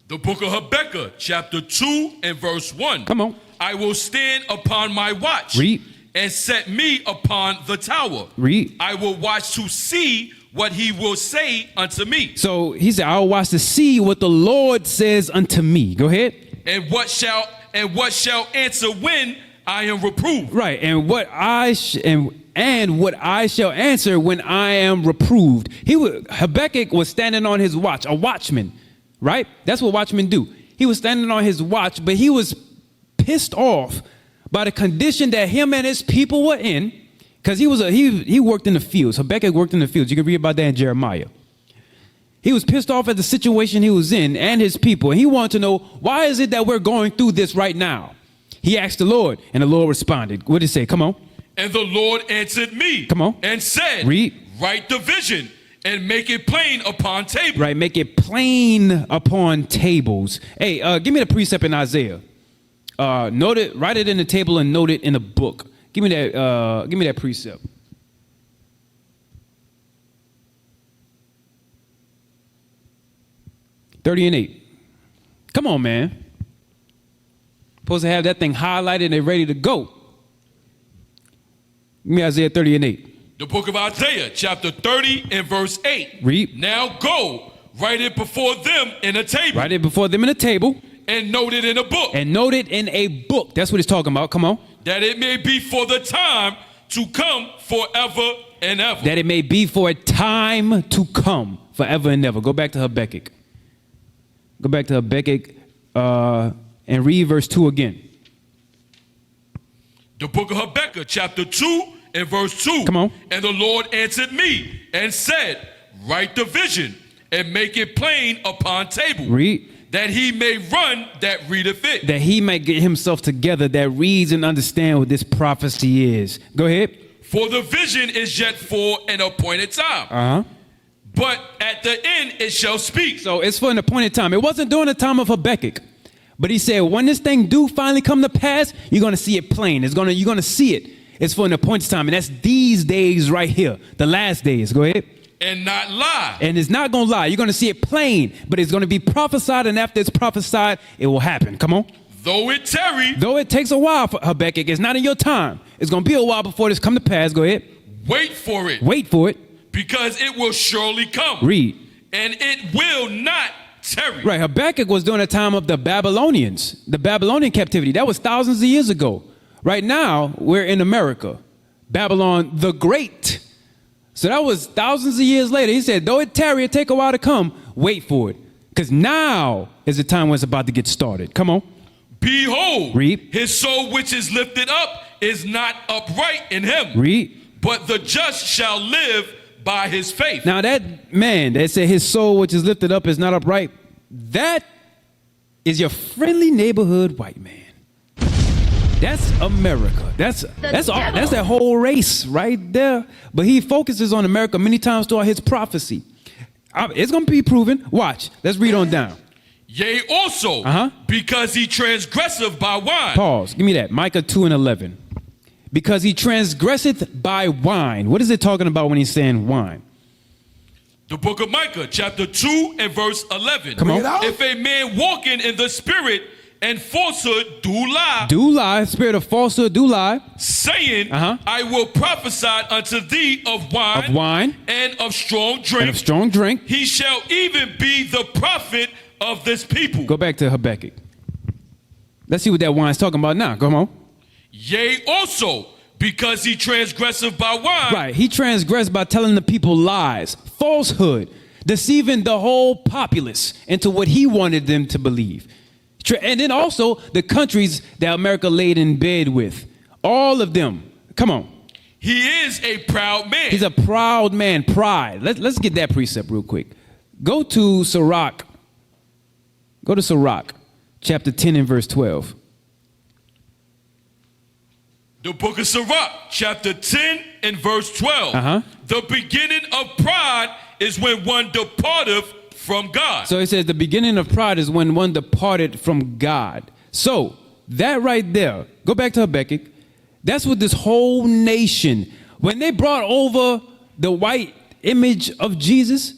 The book of Habakkuk, chapter 2 and verse 1. Come on. I will stand upon my watch. Read. And set me upon the tower. Read. I will watch to see what he will say unto me. So he said, I'll watch to see what the Lord says unto me. Go ahead. And what shall answer when I am reproved. Right. And what I shall answer when I am reproved. Habakkuk was standing on his watch, a watchman, right? That's what watchmen do. He was standing on his watch, but he was pissed off by the condition that him and his people were in, because he worked in the fields. Habakkuk worked in the fields. You can read about that in Jeremiah. He was pissed off at the situation he was in and his people. And he wanted to know, why is it that we're going through this right now? He asked the Lord, and the Lord responded. What did he say? Come on. And the Lord answered me. Come on. And said, read. Write the vision and make it plain upon tables. Right, make it plain upon tables. Hey, give me the precept in Isaiah. Note it, write it in the table and note it in the book. Give me that precept. $30 and $8. Come on, man. Supposed to have that thing highlighted and ready to go. Give me Isaiah 30 and 8. The book of Isaiah, chapter 30 and verse 8. Read. Now go, write it before them in a table. Write it before them in a table. And note it in a book. And note it in a book. That's what he's talking about. Come on. That it may be for the time to come forever and ever. That it may be for a time to come forever and ever. Go back to Habakkuk. Go back to Habakkuk and read verse 2 again. The book of Habakkuk, chapter 2 and verse 2. Come on. And the Lord answered me and said, write the vision and make it plain upon table. Read. That he may run that readeth it. That he might get himself together, that reads and understand what this prophecy is. Go ahead. For the vision is yet for an appointed time. Uh-huh. But at the end it shall speak. So it's for an appointed time. It wasn't during the time of Habakkuk. But he said, when this thing do finally come to pass, you're going to see it plain. You're going to see it. It's for an appointed time. And that's these days right here. The last days. Go ahead. And not lie. And it's not going to lie. You're going to see it plain, but it's going to be prophesied. And after it's prophesied, it will happen. Come on. Though it tarry. Though it takes a while for Habakkuk, it's not in your time. It's going to be a while before this come to pass. Go ahead. Wait for it. Wait for it. Because it will surely come. Read. And it will not tarry. Right. Habakkuk was during the time of the Babylonians, the Babylonian captivity. That was thousands of years ago. Right now, we're in America. Babylon the Great. So that was thousands of years later. He said, though it tarry, it take a while to come, wait for it. Because now is the time when it's about to get started. Come on. Behold, read. His soul which is lifted up is not upright in him. Read. But the just shall live by his faith. Now that man that said his soul which is lifted up is not upright, that is your friendly neighborhood white man. That's America. That's that whole race right there. But he focuses on America many times throughout his prophecy. It's going to be proven. Watch. Let's read on down. Yea, also, because he transgresseth by wine. Pause. Give me that. Micah 2 and 11. Because he transgresseth by wine. What is it talking about when he's saying wine? The book of Micah, chapter 2 and verse 11. Come on. If a man walking in the spirit and falsehood do lie. Do lie. Spirit of falsehood do lie. Saying, I will prophesy unto thee of wine. Of wine. And of strong drink. And of strong drink. He shall even be the prophet of this people. Go back to Habakkuk. Let's see what that wine's talking about now. Come on. Yea, also, because he transgresseth by wine. Right. He transgressed by telling the people lies, falsehood, deceiving the whole populace into what he wanted them to believe. And then also the countries that America laid in bed with. All of them. Come on. He is a proud man. He's a proud man. Pride. Let's get that precept real quick. Go to Sirach. Go to Sirach, chapter 10 and verse 12. The book of Sirach, chapter 10 and verse 12. The beginning of pride is when one departeth from God. So it says the beginning of pride is when one departed from God. So that right there, go back to Habakkuk. That's what this whole nation, when they brought over the white image of Jesus,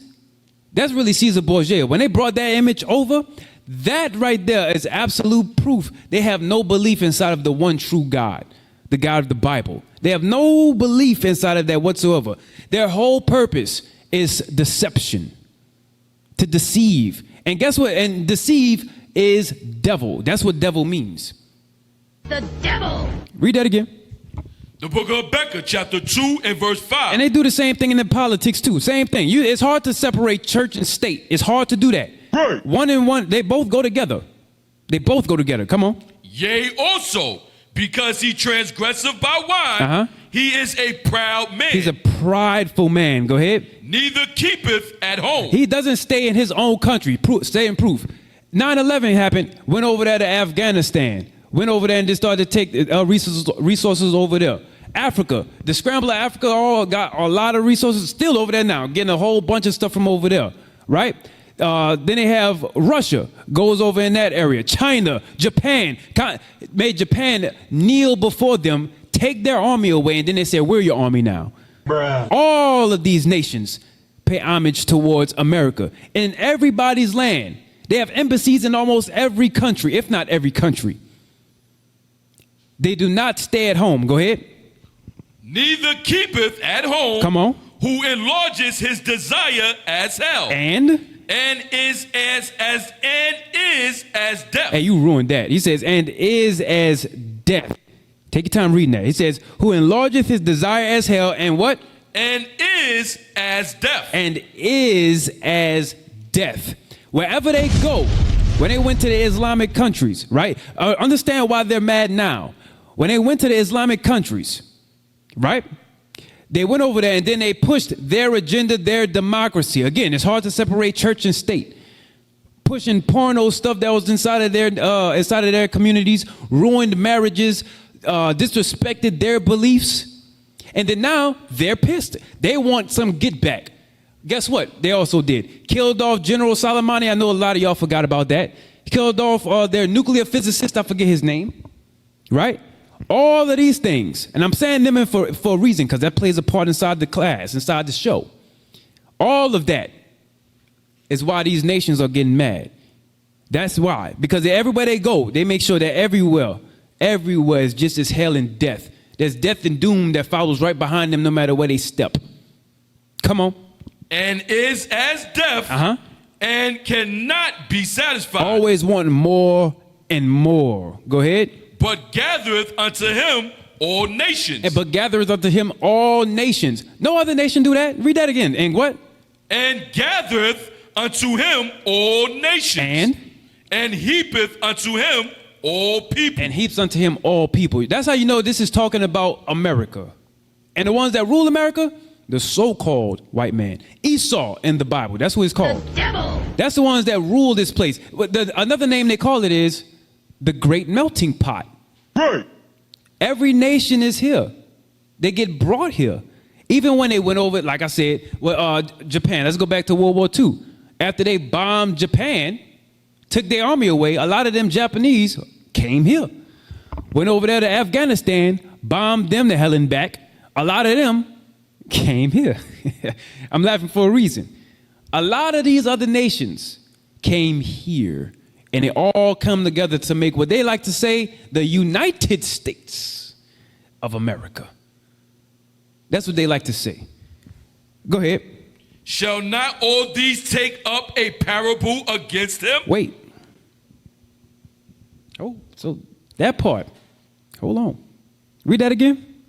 that's really Caesar Borgia. When they brought that image over, that right there is absolute proof they have no belief inside of the one true God, the God of the Bible. They have no belief inside of that whatsoever. Their whole purpose is deception, to deceive. And guess what? And deceive is devil. That's what devil means. The devil. Read that again. The book of Becca, chapter 2 and verse 5. And they do the same thing in the politics too. Same thing. It's hard to separate church and state. It's hard to do that. Right. One and one, they both go together. They both go together. Come on. Yea, also, because he transgressive by wine, he is a proud man. He's a prideful man. Go ahead. Neither keepeth at home. He doesn't stay in his own country. Stay in proof. 9/11 happened. Went over there to Afghanistan. Went over there and just started to take resources over there. Africa, the scramble of Africa, all got a lot of resources still over there now, getting a whole bunch of stuff from over there, right? Then they have Russia, goes over in that area. China, Japan, made Japan kneel before them, take their army away, and then they say, we're your army now. Bruh. All of these nations pay homage towards America. In everybody's land, they have embassies in almost every country, if not every country. They do not stay at home. Go ahead. Neither keepeth at home. Come on. Who enlarges his desire as hell. And is as death. Hey, you ruined that. He says, and is as death. Take your time reading that. He says, who enlargeth his desire as hell, and what? And is as death. And is as death. Wherever they go, when they went to the Islamic countries, right? Understand why they're mad now. When they went to the Islamic countries, right? They went over there and then they pushed their agenda, their democracy. Again, it's hard to separate church and state. Pushing porno stuff that was inside of their communities, ruined marriages, disrespected their beliefs. And then now they're pissed. They want some get back. Guess what? They also did. Killed off General Soleimani. I know a lot of y'all forgot about that. Killed off their nuclear physicist. I forget his name. Right? All of these things. And I'm saying them for a reason, because that plays a part inside the class, inside the show. All of that is why these nations are getting mad. That's why. Because everywhere they go, they make sure that everywhere is just as hell and death. There's death and doom that follows right behind them no matter where they step. Come on. And is as death, and cannot be satisfied. Always wanting more and more. Go ahead. But gathereth unto him all nations. But gathereth unto him all nations. No other nation do that. Read that again. And what? And gathereth unto him all nations. And heapeth unto him all people. And heaps unto him all people. That's how you know this is talking about America. And the ones that rule America, the so-called white man. Esau in the Bible. That's what it's called. The devil. That's the ones that rule this place. Another name they call it is the great melting pot. Right. Every nation is here. They get brought here. Even when they went over, like I said, Japan. Let's go back to World War II. After they bombed Japan, took their army away, a lot of them Japanese came here. Went over there to Afghanistan, bombed them the hell and back. A lot of them came here. I'm laughing for a reason. A lot of these other nations came here. And they all come together to make what they like to say the United States of America. That's what they like to say. Go ahead. Shall not all these take up a parable against him? Wait. Oh, so that part. Hold on. Read that again.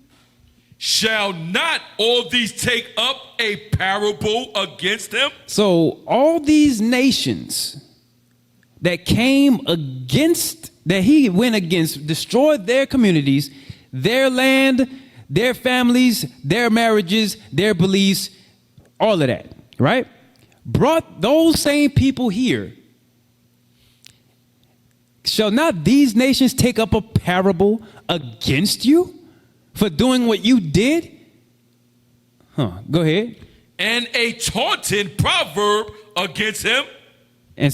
Shall not all these take up a parable against him? So all these nations that came against, that he went against, destroyed their communities, their land, their families, their marriages, their beliefs, all of that, right? Brought those same people here. Shall not these nations take up a parable against you for doing what you did? Go ahead. And a taunting proverb against him. And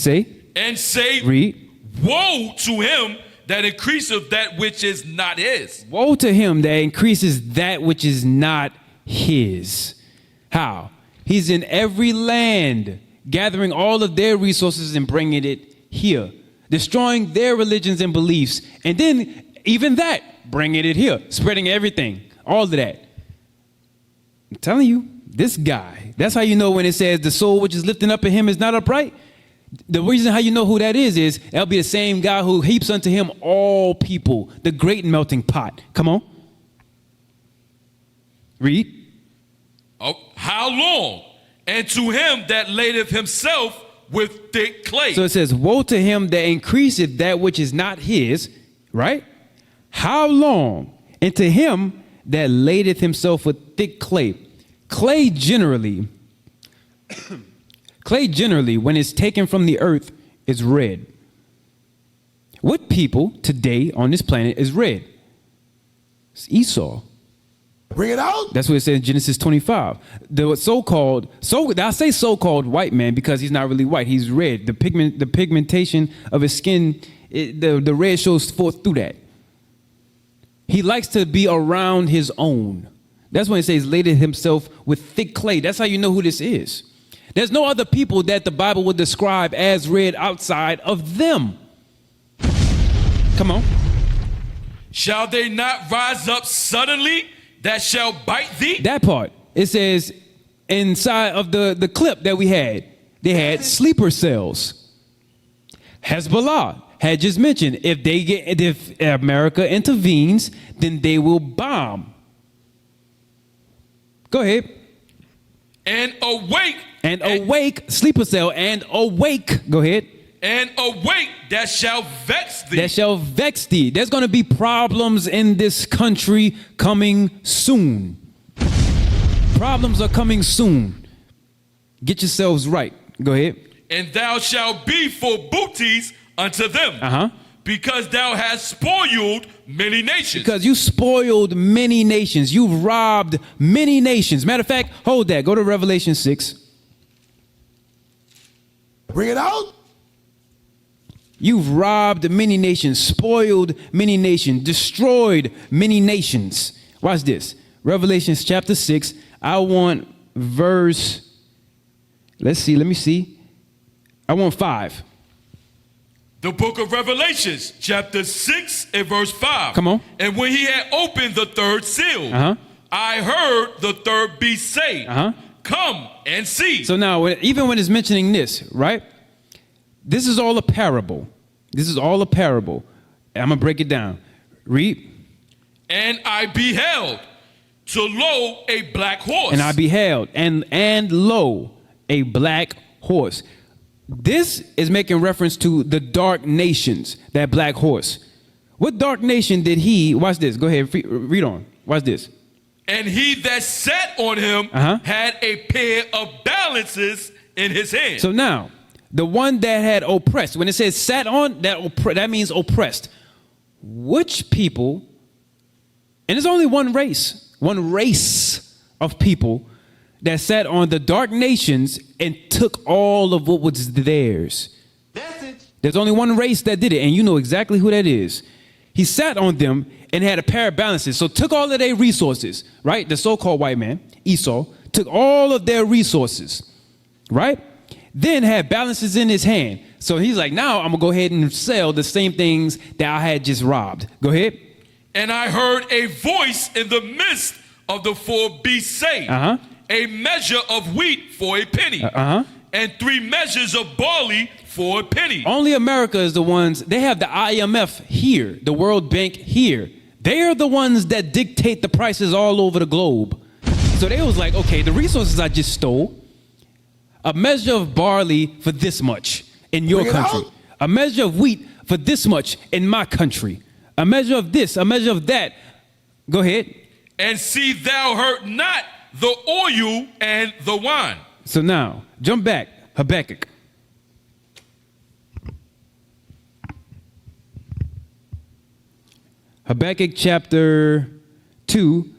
say, read, woe to him that increaseth that which is not his. Woe to him that increases that which is not his. How? He's in every land, gathering all of their resources and bringing it here, destroying their religions and beliefs, and then even that, bringing it here, spreading everything, all of that. I'm telling you, this guy, that's how you know when it says the soul which is lifting up in him is not upright. The reason how you know who that is that'll be the same guy who heaps unto him all people, the great melting pot. Come on. Read. Oh, how long? And to him that ladeth himself with thick clay. So it says, woe to him that increaseth that which is not his, right? How long? And to him that ladeth himself with thick clay. Clay generally, when it's taken from the earth, is red. What people today on this planet is red? It's Esau. Bring it out. That's what it says in Genesis 25. The I say so-called white man because he's not really white. He's red. The pigmentation of his skin, the red shows forth through that. He likes to be around his own. That's when it says laded himself with thick clay. That's how you know who this is. There's no other people that the Bible would describe as red outside of them. Come on. Shall they not rise up suddenly that shall bite thee? That part. It says inside of the clip that we had, they had sleeper cells. Hezbollah had just mentioned if America intervenes, then they will bomb. Go ahead. And awake. And awake, sleeper cell, and awake. Go ahead. And awake that shall vex thee. That shall vex thee. There's going to be problems in this country coming soon. Problems are coming soon. Get yourselves right. Go ahead. And thou shalt be for booties unto them. Because thou hast spoiled many nations. Because you spoiled many nations. You've robbed many nations. Matter of fact, hold that. Go to Revelation 6. Bring it out. You've robbed many nations, spoiled many nations, destroyed many nations. Watch this. Revelation chapter 6. I want verse, let me see. I want 5. The book of Revelations, chapter 6 and verse 5. Come on. And when he had opened the third seal, I heard the third beast say, come and see. So now, even when it's mentioning this, right? This is all a parable. This is all a parable. I'm going to break it down. Read. And I beheld, to lo, a black horse. And I beheld, and lo, a black horse. This is making reference to the dark nations, that black horse. What dark nation did he, watch this, go ahead, read on, watch this. And he that sat on him had a pair of balances in his hand. So now, the one that had oppressed, when it says sat on, that means oppressed. Which people, and there's only one race of people that sat on the dark nations and took all of what was theirs. There's only one race that did it, and you know exactly who that is. He sat on them and had a pair of balances. So took all of their resources, right? The so-called white man, Esau, took all of their resources, right? Then had balances in his hand. So he's like, now I'm going to go ahead and sell the same things that I had just robbed. Go ahead. And I heard a voice in the midst of the four beasts say, a measure of wheat for a penny, and 3 measures of barley for a penny. Only America is the ones, they have the IMF here, the World Bank here. They're the ones that dictate the prices all over the globe. So they was like, okay, the resources I just stole, a measure of barley for this much in your country, a measure of wheat for this much in my country, a measure of this, a measure of that. Go ahead. And see thou hurt not the oil and the wine. So now, jump back, Habakkuk. Habakkuk chapter 2,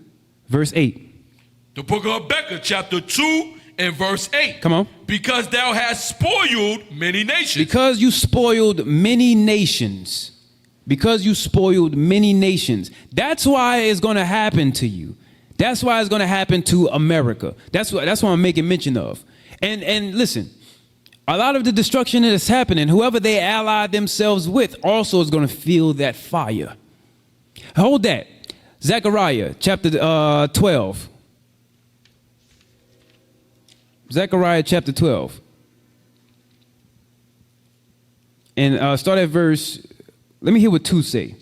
verse 8. The book of Habakkuk chapter 2 and verse 8. Come on. Because thou hast spoiled many nations. Because you spoiled many nations. because you spoiled many nations. That's why it's going to happen to you. That's why it's going to happen to America. That's what I'm making mention of. And listen, a lot of the destruction that is happening, whoever they ally themselves with also is going to feel that fire. Hold that. Zechariah chapter 12. Zechariah chapter 12. And start at verse, let me hear what 2 say.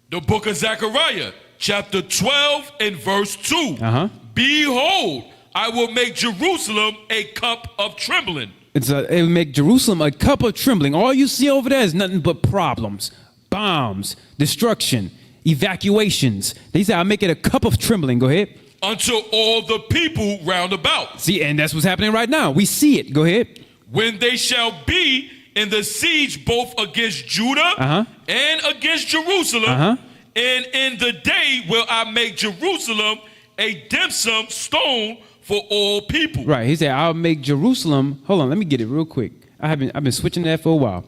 The book of Zechariah, chapter 12 and verse 2. Behold, I will make Jerusalem a cup of trembling. It will make Jerusalem a cup of trembling. All you see over there is nothing but problems, bombs, destruction, evacuations. They say, I'll make it a cup of trembling. Go ahead. Unto all the people round about. See, and that's what's happening right now. We see it. Go ahead. When they shall be in the siege both against Judah and against Jerusalem, and in the day will I make Jerusalem a dimsum stone for all people. Right. He said, I'll make Jerusalem. Hold on, let me get it real quick. I've been switching that for a while.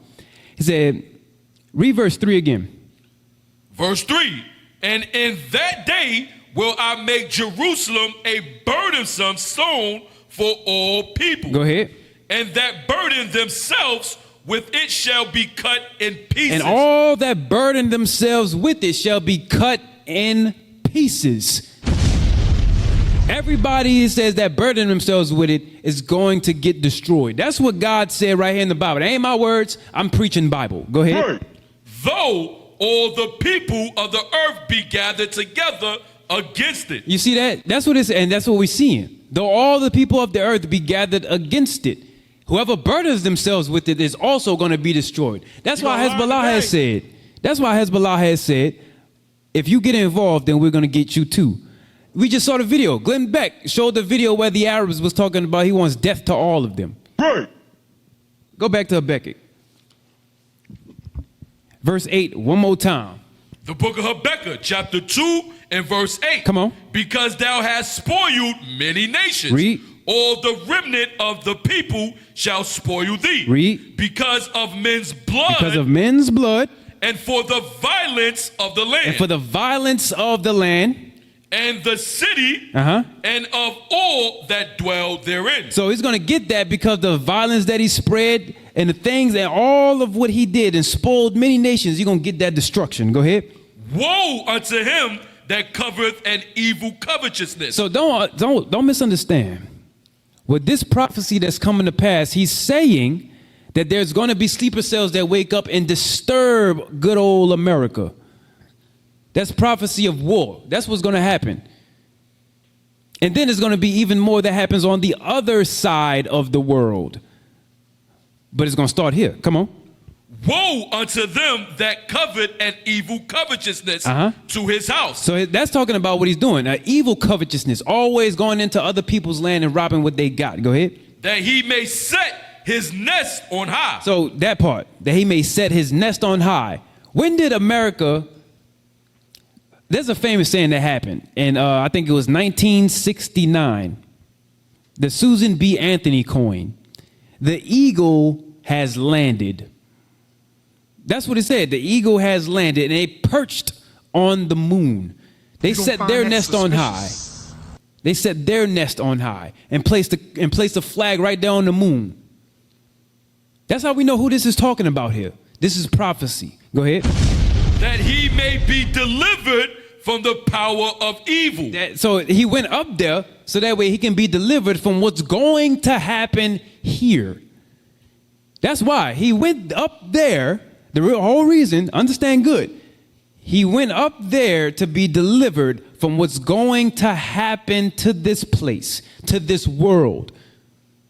He said, read verse 3 again. Verse 3. And in that day will I make Jerusalem a burdensome stone for all people. Go ahead. And that burden themselves with it shall be cut in pieces. And all that burden themselves with it shall be cut in pieces. Everybody says that burden themselves with it is going to get destroyed. That's what God said right here in the Bible. It ain't my words. I'm preaching Bible. Go ahead. Right. Though all the people of the earth be gathered together against it. You see that? That's what it's, and that's what we're seeing. Though all the people of the earth be gathered against it, whoever burdens themselves with it is also going to be destroyed. That's why Hezbollah has said. That's why Hezbollah has said, if you get involved, then we're going to get you too. We just saw the video. Glenn Beck showed the video where the Arabs was talking about he wants death to all of them. Right. Go back to Habakkuk. Verse 8, one more time. The book of Habakkuk, chapter 2 and verse 8. Come on. Because thou hast spoiled many nations. Read. All the remnant of the people shall spoil thee. Read. Because of men's blood. Because of men's blood. And for the violence of the land. And for the violence of the land. And the city. And of all that dwell therein. So he's going to get that because the violence that he spread and the things and all of what he did and spoiled many nations, you're going to get that destruction. Go ahead. Woe unto him that covereth an evil covetousness. So don't misunderstand. With this prophecy that's coming to pass, he's saying that there's going to be sleeper cells that wake up and disturb good old America. That's prophecy of war. That's what's going to happen. And then there's going to be even more that happens on the other side of the world. But it's going to start here. Come on. Woe unto them that covet an evil covetousness to his house. So that's talking about what he's doing. Evil covetousness, always going into other people's land and robbing what they got. Go ahead. That he may set his nest on high. So that part, that he may set his nest on high. When did America... There's a famous saying that happened, and I think it was 1969. The Susan B. Anthony coin. The eagle has landed. That's what it said. The eagle has landed, and they perched on the moon. They set their nest on high. They set their nest on high and placed a flag right there on the moon. That's how we know who this is talking about here. This is prophecy. Go ahead. That he may be delivered from the power of evil. So he went up there so that way he can be delivered from what's going to happen here. That's why he went up there. The whole reason, understand good, he went up there to be delivered from what's going to happen to this place, to this world.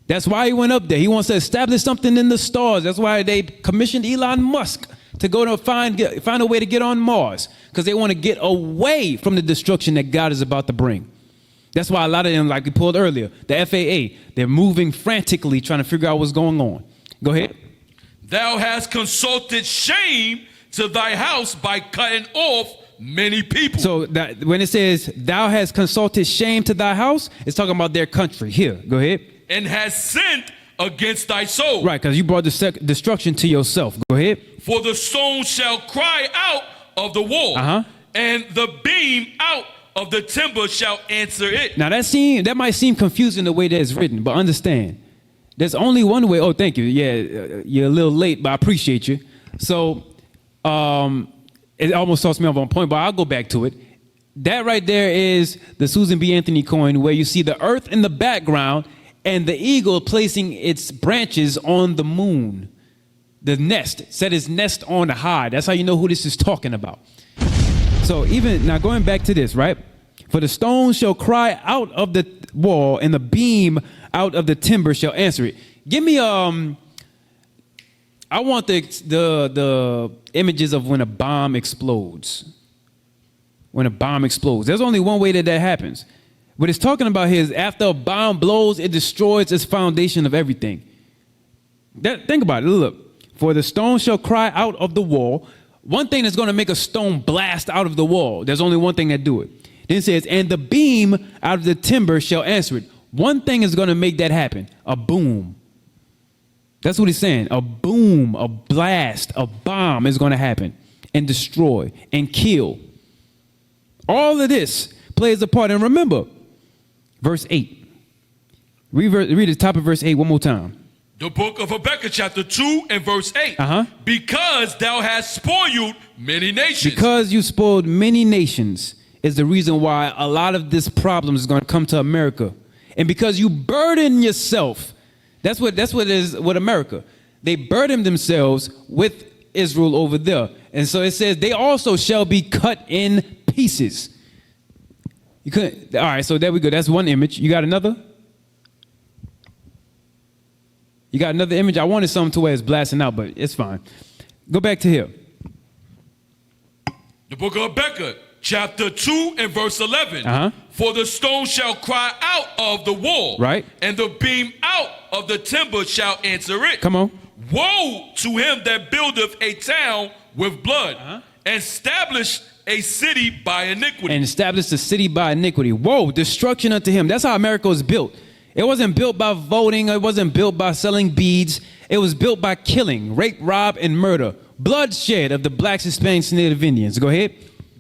That's why he went up there. He wants to establish something in the stars. That's why they commissioned Elon Musk to go to find a way to get on Mars, because they want to get away from the destruction that God is about to bring. That's why a lot of them, like we pulled earlier, the FAA, they're moving frantically trying to figure out what's going on. Go ahead. Thou hast consulted shame to thy house by cutting off many people. So that when it says thou hast consulted shame to thy house, it's talking about their country. Here, go ahead. And has sent against thy soul. Right, because you brought destruction to yourself. Go ahead. For the stone shall cry out of the wall, and the beam out of the timber shall answer it. Now that might seem confusing the way that it's written, but understand, there's only one way. Oh, thank you. Yeah, you're a little late, but I appreciate you. So it almost tossed me off on point, but I'll go back to it. That right there is the Susan B. Anthony coin, where you see the earth in the background and the eagle placing its branches on the moon. The nest, set its nest on the high. That's how you know who this is talking about. So even now going back to this, right? For the stone shall cry out of the wall, and the beam out of the timber shall answer it. Give me I want the images of when a bomb explodes. When a bomb explodes. There's only one way that happens. What it's talking about here is after a bomb blows, it destroys its foundation of everything. Think about it. Look. For the stone shall cry out of the wall. One thing that's going to make a stone blast out of the wall. There's only one thing that do it. Then it says, and the beam out of the timber shall answer it. One thing is going to make that happen. A boom. That's what he's saying. A boom, a blast, a bomb is going to happen and destroy and kill. All of this plays a part. And remember, verse 8. Read the top of verse 8 one more time. The book of Habakkuk, chapter 2 and verse 8. Because thou hast spoiled many nations. Because you spoiled many nations is the reason why a lot of this problem is going to come to America. And because you burden yourself, that's what is with America. They burden themselves with Israel over there. And so it says they also shall be cut in pieces. You couldn't. All right, so there we go. That's one image. You got another? You got another image? I wanted something to where it's blasting out, but it's fine. Go back to here. The book of Habakkuk, chapter 2 and verse 11. For the stone shall cry out of the wall. Right. And the beam out of the timber shall answer it. Come on. Woe to him that buildeth a town with blood, and establish a city by iniquity. And establish a city by iniquity. Woe, destruction unto him. That's how America was built. It wasn't built by voting. It wasn't built by selling beads. It was built by killing, rape, rob, and murder. Bloodshed of the blacks, Hispanics, and Native Indians. Go ahead.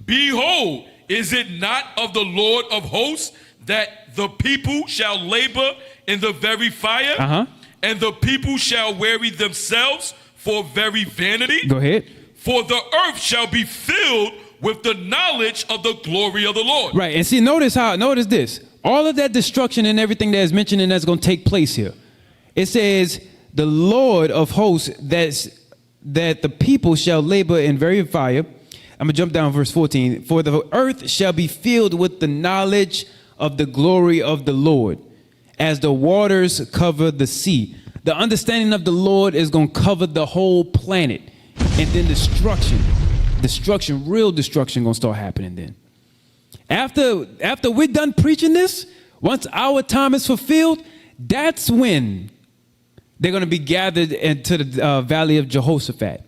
Behold, is it not of the Lord of hosts that the people shall labor in the very fire? And the people shall weary themselves for very vanity? Go ahead. For the earth shall be filled with the knowledge of the glory of the Lord. Right, and see, notice this. All of that destruction and everything that is mentioned and that's going to take place here. It says, the Lord of hosts, that the people shall labor in very fire. I'm going to jump down verse 14. For the earth shall be filled with the knowledge of the glory of the Lord, as the waters cover the sea. The understanding of the Lord is going to cover the whole planet. And then real destruction going to start happening then. After we're done preaching this, once our time is fulfilled, that's when they're going to be gathered into the valley of Jehoshaphat.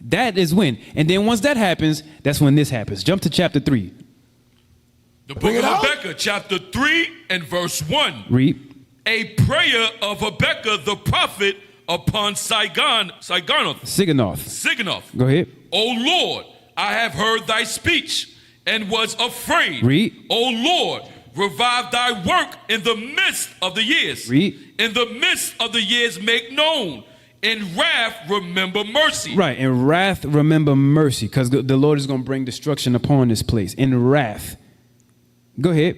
That is when. And then once that happens, that's when this happens. Jump to chapter 3. The book of Habakkuk, chapter 3 and verse 1. Read. A prayer of Habakkuk the prophet upon Siganoth. Go ahead. O Lord, I have heard thy speech and was afraid. Read. O Lord, revive thy work in the midst of the years. Read. In the midst of the years make known. In wrath remember mercy. Right, in wrath remember mercy, because the Lord is going to bring destruction upon this place. In wrath. Go ahead.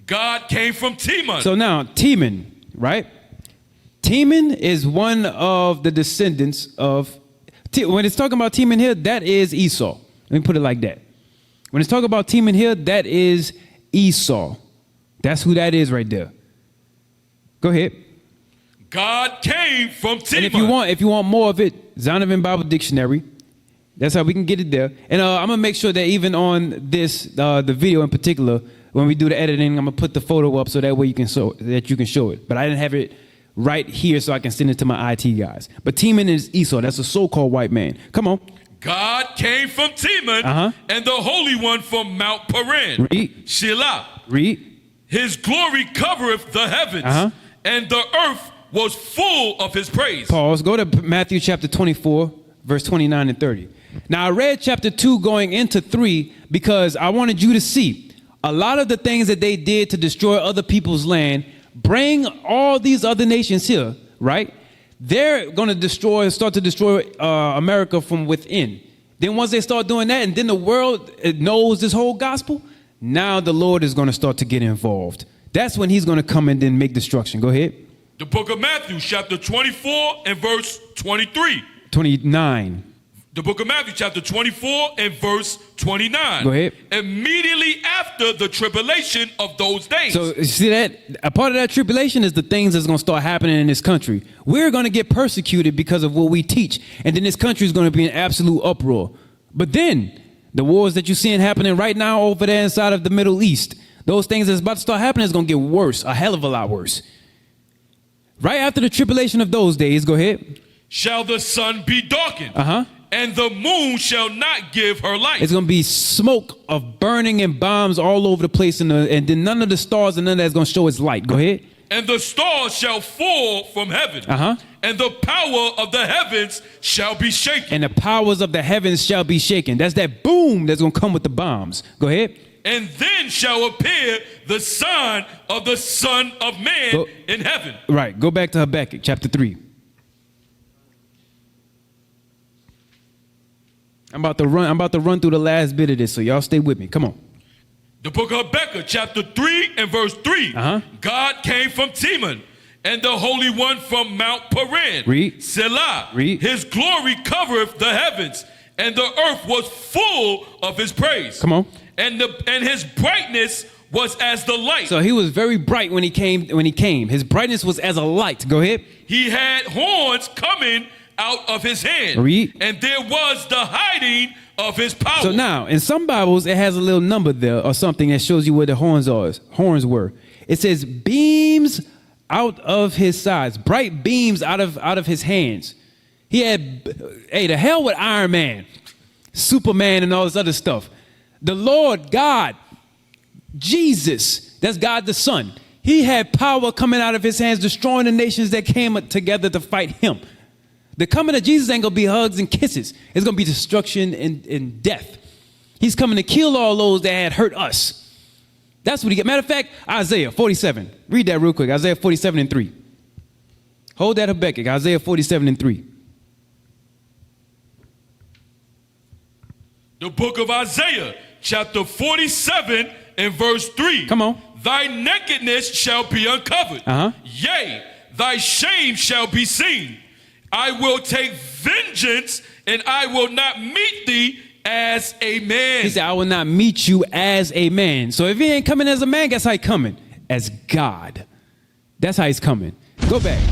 God came from Teman. So now, Teman, right? Teman is one of the descendants of... When it's talking about Teman here, that is Esau. Let me put it like that. When it's talking about Teman here, that is Esau. That's who that is right there. Go ahead. God came from Teman. And if you want more of it, Zonovan Bible Dictionary. That's how we can get it there. And I'm gonna make sure that even on this, the video in particular, when we do the editing, I'm gonna put the photo up so that way you can show it. But I didn't have it right here so I can send it to my IT guys. But Teman is Esau. That's a so-called white man. Come on. God came from Teman, and the Holy One from Mount Paran. Read. Shelah. Read. His glory covereth the heavens, and the earth was full of his praise. Pause. Go to Matthew chapter 24, verse 29 and 30. Now, I read chapter 2 going into 3 because I wanted you to see a lot of the things that they did to destroy other people's land, bring all these other nations here, right? They're going to start to destroy America from within. Then once they start doing that, and then the world knows this whole gospel, now the Lord is going to start to get involved. That's when he's going to come and then make destruction. Go ahead. The book of Matthew, chapter 24 and verse 23. 29. The book of Matthew, chapter 24 and verse 29. Go ahead. Immediately after the tribulation of those days. So you see that? A part of that tribulation is the things that's going to start happening in this country. We're going to get persecuted because of what we teach. And then this country is going to be in absolute uproar. But then the wars that you're seeing happening right now over there inside of the Middle East, those things that's about to start happening is going to get worse, a hell of a lot worse. Right after the tribulation of those days, go ahead. Shall the sun be darkened? And the moon shall not give her light. It's going to be smoke of burning and bombs all over the place, and then none of the stars and none of that's going to show its light. Go ahead. And the stars shall fall from heaven. And the power of the heavens shall be shaken. And the powers of the heavens shall be shaken. That's that boom that's going to come with the bombs. Go ahead. And then shall appear the sign of the Son of Man in heaven. Right. Go back to Habakkuk chapter 3. I'm about to run through the last bit of this, so y'all stay with me. Come on. The book of Habakkuk, chapter 3 and verse 3. God came from Teman, and the Holy One from Mount Paran. Read. Selah. Read. His glory covereth the heavens, and the earth was full of his praise. Come on. And his brightness was as the light. So he was very bright when he came. His brightness was as a light. Go ahead. He had horns coming out of his hand. Read. And there was the hiding of his power. So now, in some Bibles, it has a little number there or something that shows you where the horns were. It says beams out of his sides, bright beams out of his hands. He had, the hell with Iron Man, Superman, and all this other stuff. The Lord God, Jesus, that's God the Son. He had power coming out of his hands, destroying the nations that came together to fight him. The coming of Jesus ain't going to be hugs and kisses. It's going to be destruction and death. He's coming to kill all those that had hurt us. That's what he got. Matter of fact, Isaiah 47. Read that real quick. Isaiah 47 and 3. Hold that Habakkuk. Isaiah 47 and 3. The book of Isaiah, chapter 47 and verse 3. Come on. Thy nakedness shall be uncovered. Yea, thy shame shall be seen. I will take vengeance, and I will not meet thee as a man. He said, I will not meet you as a man. So if he ain't coming as a man, guess how he's coming? As God. That's how he's coming. Go back.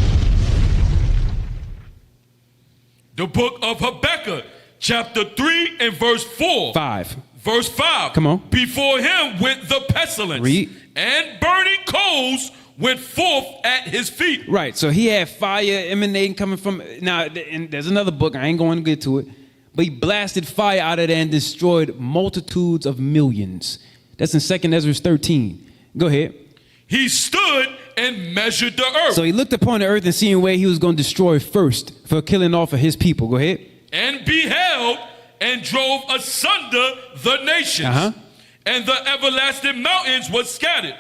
The book of Habakkuk, chapter 3 and verse 4. 5. Verse 5. Come on. Before him went the pestilence. Read. And burning coals went forth at his feet. Right, so he had fire emanating coming from, now, and there's another book, I ain't going to get to it, but he blasted fire out of there and destroyed multitudes of millions. That's in 2 Ezra 13. Go ahead. He stood and measured the earth. So he looked upon the earth and seeing where he was going to destroy first for killing off of his people. Go ahead. And beheld and drove asunder the nations. And the everlasting mountains were scattered.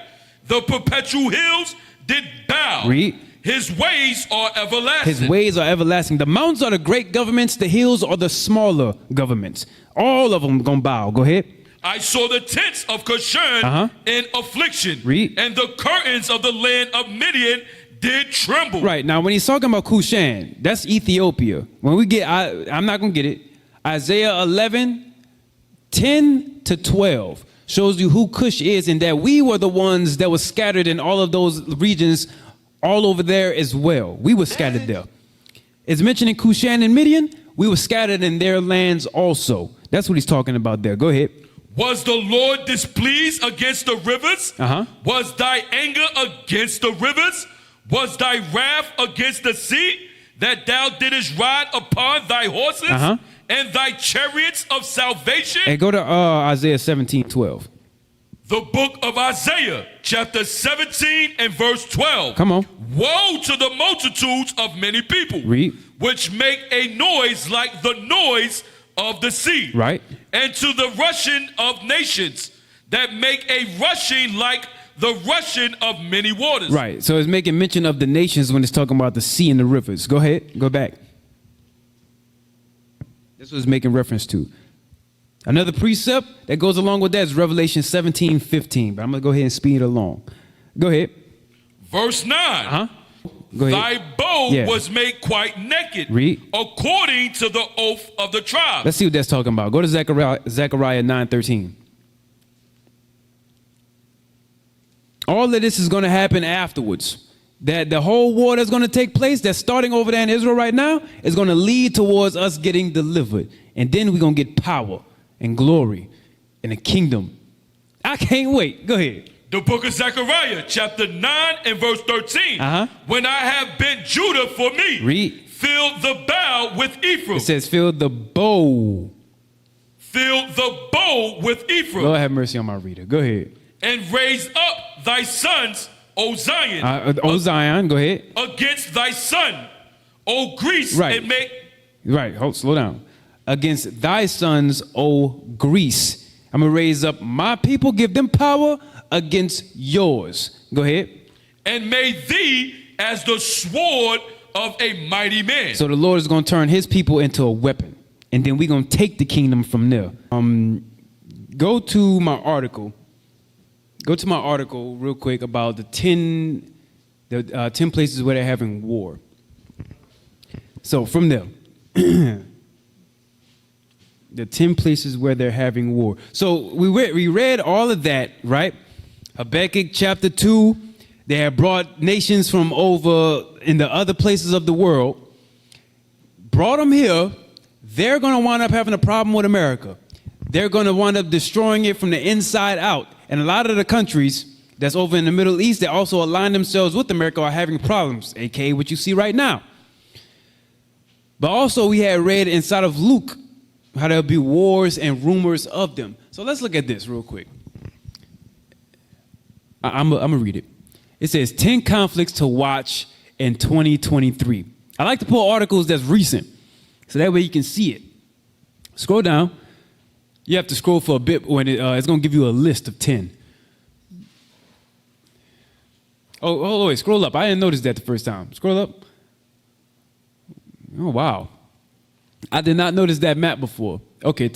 The perpetual hills did bow. Read. His ways are everlasting. His ways are everlasting. The mountains are the great governments. The hills are the smaller governments. All of them gonna bow. Go ahead. I saw the tents of Cushan in affliction. Read. And the curtains of the land of Midian did tremble. Right. Now, when he's talking about Cushan, that's Ethiopia. When we get, I'm not gonna get it. Isaiah 11, 10 to 12. Shows you who Cush is, and that we were the ones that were scattered in all of those regions all over there as well. We were scattered there. It's mentioning Cushan and Midian. We were scattered in their lands also. That's what he's talking about there. Go ahead. Was the Lord displeased against the rivers? Was thy anger against the rivers? Was thy wrath against the sea, that thou didst ride upon thy horses? And thy chariots of salvation? And go to Isaiah 17:12. The book of Isaiah, chapter 17 and verse 12. Come on. Woe to the multitudes of many people, Read. which make a noise like the noise of the sea. Right. And to the rushing of nations that make a rushing like the rushing of many waters. Right. So it's making mention of the nations when it's talking about the sea and the rivers. Go ahead. Go back. This was making reference to. Another precept that goes along with that is Revelation 17:15. But I'm going to go ahead and speed it along. Go ahead. Verse 9. Uh-huh. Go ahead. Thy bow Yeah. was made quite naked. Read. According to the oath of the tribe. Let's see what that's talking about. Go to Zechariah 9:13. All of this is going to happen afterwards. That the whole war that's going to take place, that's starting over there in Israel right now, is going to lead towards us getting delivered. And then we're going to get power and glory and a kingdom. I can't wait. Go ahead. The book of Zechariah, chapter 9 and verse 13. Uh-huh. When I have bent Judah for me, Read. fill the bow with Ephraim. It says, fill the bow. Fill the bow with Ephraim. Lord have mercy on my reader. Go ahead. And raise up thy sons, O Zion. O Zion, go ahead. Against thy son, O Greece. Right. And make. Right. Hold, slow down. Against thy sons, O Greece. I'm going to raise up my people, give them power against yours. Go ahead. And made thee as the sword of a mighty man. So the Lord is going to turn his people into a weapon. And then we're going to take the kingdom from there. Go to my article. Go to my article real quick about the 10 places where they're having war. So from there. The 10 places where they're having war. So we read all of that, right? Habakkuk chapter 2, they have brought nations from over in the other places of the world, brought them here. They're going to wind up having a problem with America. They're going to wind up destroying it from the inside out. And a lot of the countries that's over in the Middle East that also align themselves with America are having problems, aka what you see right now. But also we had read inside of Luke how there'll be wars and rumors of them. So let's look at this real quick. I'm going to read it. It says 10 conflicts to watch in 2023. I like to pull articles that's recent, so that way you can see it. Scroll down. You have to scroll for a bit when it's going to give you a list of 10. Oh, wait, scroll up. I didn't notice that the first time. Scroll up. Oh, wow. I did not notice that map before. Okay,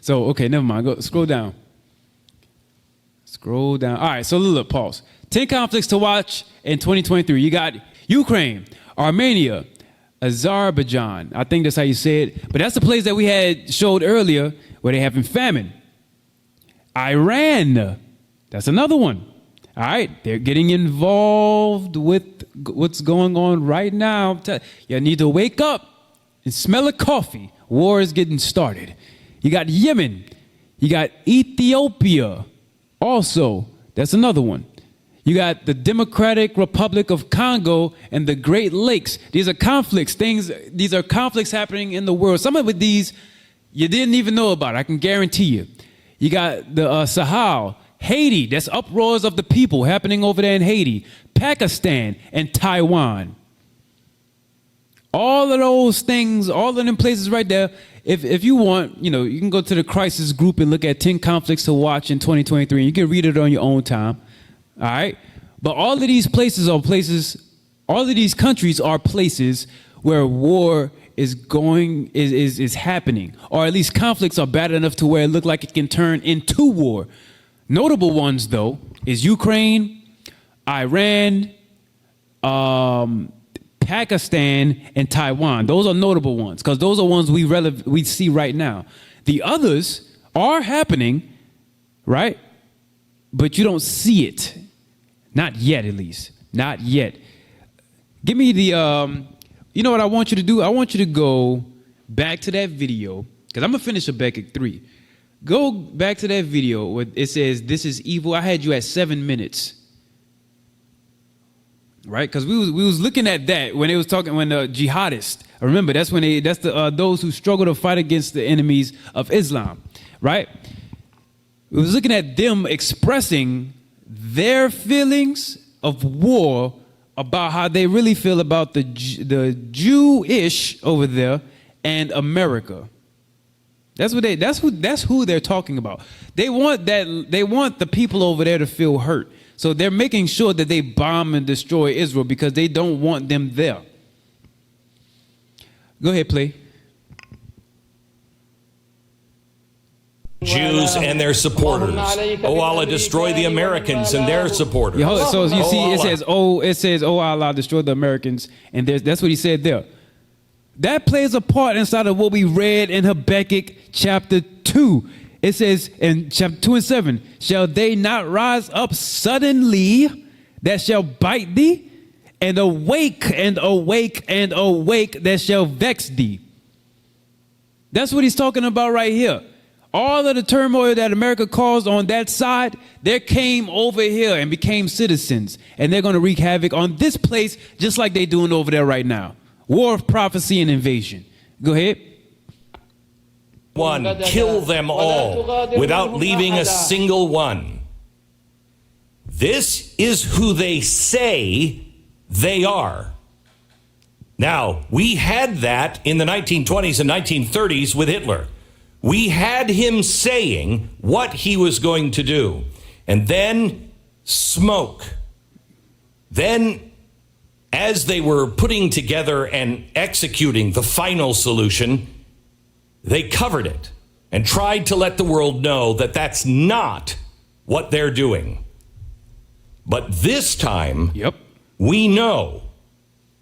okay, never mind. Go scroll down. Scroll down. All right, so look, pause. 10 conflicts to watch in 2023. You got Ukraine, Armenia, Azerbaijan. I think that's how you say it. But that's the place that we had showed earlier where they're having famine. Iran. That's another one. All right, they're getting involved with what's going on right now. You need to wake up and smell a coffee. War is getting started. You got Yemen. You got Ethiopia. Also, that's another one. You got the Democratic Republic of Congo and the Great Lakes. These are conflicts. These are conflicts happening in the world. Some of these you didn't even know about. I can guarantee you. You got the Sahel, Haiti. That's uproars of the people happening over there in Haiti. Pakistan and Taiwan. All of those things, all of them places right there. If you want, you can go to the crisis group and look at 10 conflicts to watch in 2023. You can read it on your own time. All right. But all of these places are places, all of these countries are places where war is happening, or at least conflicts are bad enough to where it look like it can turn into war. Notable ones, though, is Ukraine, Iran, Pakistan, and Taiwan. Those are notable ones because those are ones we see right now. The others are happening, right? But you don't see it. Not yet, at least. Not yet. Give me the, you know what I want you to do? I want you to go back to that video, because I'm going to finish Habakkuk 3. Go back to that video where it says, this is evil. I had you at 7 minutes. Right? Because we was looking at that when they was talking, when the jihadists, remember, that's when those who struggle to fight against the enemies of Islam. Right? We was looking at them expressing their feelings of war about how they really feel about the Jewish over there and America. That's who they're talking about. They want the people over there to feel hurt. So they're making sure that they bomb and destroy Israel because they don't want them there. Go ahead, play. Jews and their supporters. Oh, Allah, destroy the Americans and their supporters. Yeah, so you see, it says, "Oh Allah, destroy the Americans," and that's what he said there. That plays a part inside of what we read in Habakkuk chapter 2. It says in chapter 2 and 7, "Shall they not rise up suddenly that shall bite thee, and awake and awake and awake that shall vex thee?" That's what he's talking about right here. All of the turmoil that America caused on that side, they came over here and became citizens. And they're going to wreak havoc on this place just like they're doing over there right now. War of prophecy and invasion. Go ahead. One, kill them all without leaving a single one. This is who they say they are. Now, we had that in the 1920s and 1930s with Hitler. We had him saying what he was going to do. And then smoke. Then, as they were putting together and executing the final solution, they covered it and tried to let the world know that that's not what they're doing. But this time, we know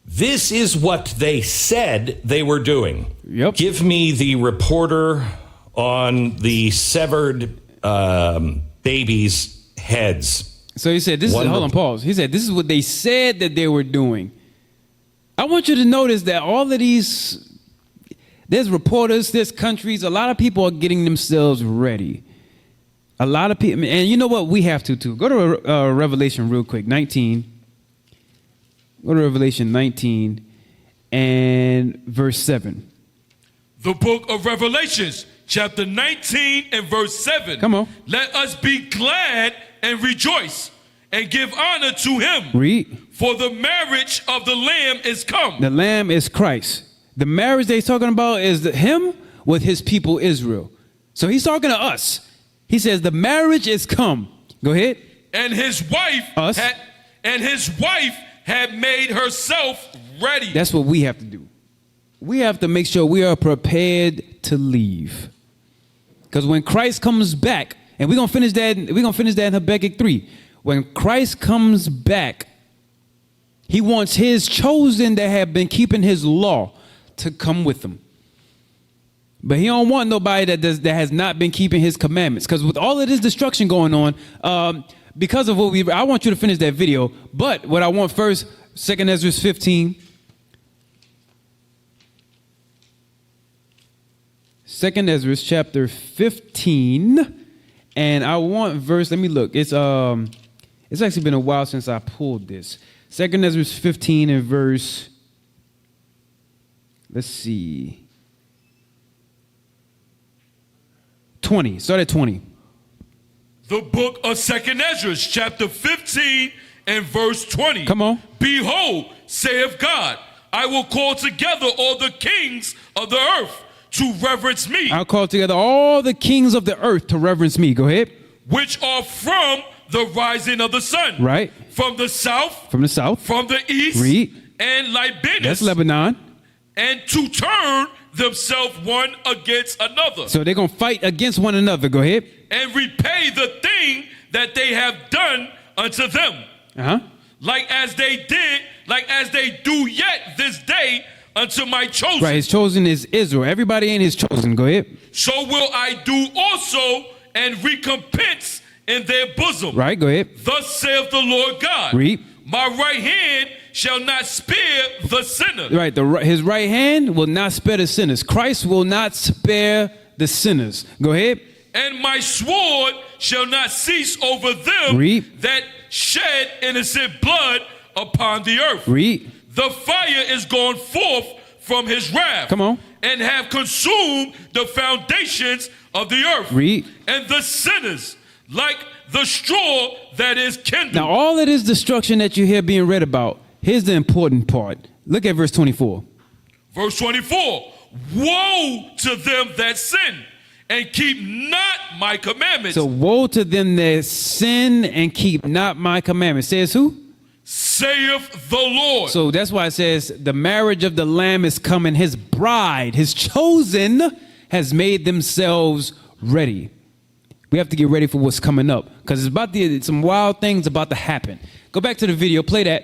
this is what they said they were doing. Give me the reporter on the severed babies' heads. So he said, hold on, pause. He said, this is what they said that they were doing. I want you to notice that all of these, there's reporters, there's countries, a lot of people are getting themselves ready. A lot of people, and you know what? We have to too. Go to Revelation real quick, 19. Go to Revelation 19 and verse 7. The book of Revelations, chapter 19 and verse 7. Come on. "Let us be glad and rejoice and give honor to him. Read. For the marriage of the Lamb is come." The Lamb is Christ. The marriage that he's talking about is him with his people Israel. So he's talking to us. He says the marriage is come. Go ahead. "And his wife had made herself ready." That's what we have to do. We have to make sure we are prepared to leave. Because when Christ comes back, and we're gonna finish that in Habakkuk 3. When Christ comes back, he wants his chosen that have been keeping his law to come with him. But he don't want nobody that has not been keeping his commandments. Because with all of this destruction going on, because of what I want you to finish that video. But what I want first, 2 Ezra 15. 2 Ezra chapter 15. And I want verse, let me look. It's actually been a while since I pulled this. 2 Ezra 15 and verse, let's see, 20. Start at 20. The book of 2 Ezra, chapter 15 and verse 20. Come on. "Behold, saith God, I will call together all the kings of the earth to reverence me." I'll call together all the kings of the earth to reverence me. Go ahead. "Which are from the rising of the sun." Right. "From the south." From the south. "From the east." Read. "And Libanus." That's Lebanon. "And to turn themselves one against another." So they're going to fight against one another. Go ahead. "And repay the thing that they have done unto them. Like as they do yet this day unto my chosen." Right, his chosen is Israel. Everybody ain't his chosen. Go ahead. "So will I do also, and recompense in their bosom." Right, go ahead. "Thus saith the Lord God. Read. My right hand shall not spare the sinner." Right, his right hand will not spare the sinners. Christ will not spare the sinners. Go ahead. "And my sword shall not cease over them Read. that shed innocent blood upon the earth." Read. "The fire is gone forth from his wrath." Come on. "And have consumed the foundations of the earth." Read. "And the sinners like the straw that is kindled. Now, all of this destruction that you hear being read about, here's the important part. Look at verse 24. Verse 24, woe to them that sin and keep not my commandments. So woe to them that sin and keep not my commandments. Says who? Saith the Lord. So that's why it says the marriage of the Lamb is coming. His bride, his chosen, has made themselves ready. We have to get ready for what's coming up because it's some wild things about to happen. Go back to the video. Play that.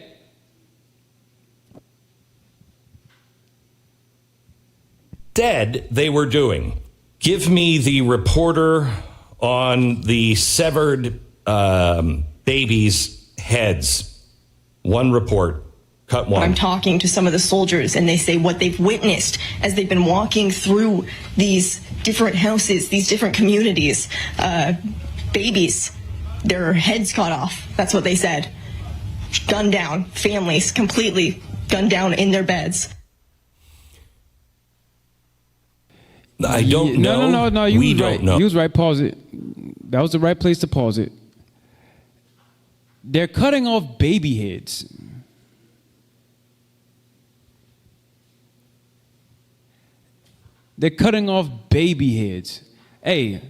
Dead they were doing. Give me the reporter on the severed babies' heads. One report. Cut one. I'm talking to some of the soldiers and they say what they've witnessed as they've been walking through these different houses, these different communities. Babies, their heads cut off. That's what they said. Gunned down. Families completely gunned down in their beds. I don't know. No. We don't know. You was right. Pause it. That was the right place to pause it. They're cutting off baby heads. They're cutting off baby heads. Hey,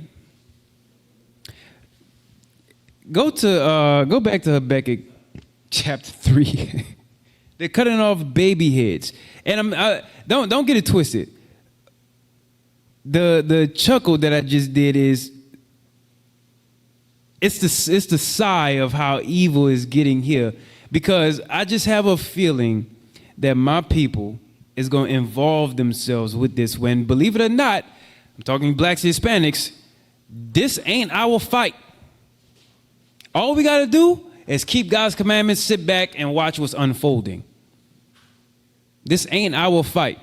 go back to Habakkuk chapter 3. They're cutting off baby heads, and don't get it twisted. The chuckle that I just did is it's the sigh of how evil is getting here, because I just have a feeling that my people is going to involve themselves with this when, believe it or not, I'm talking blacks, Hispanics, this ain't our fight. All we got to do is keep God's commandments, sit back and watch what's unfolding. This ain't our fight.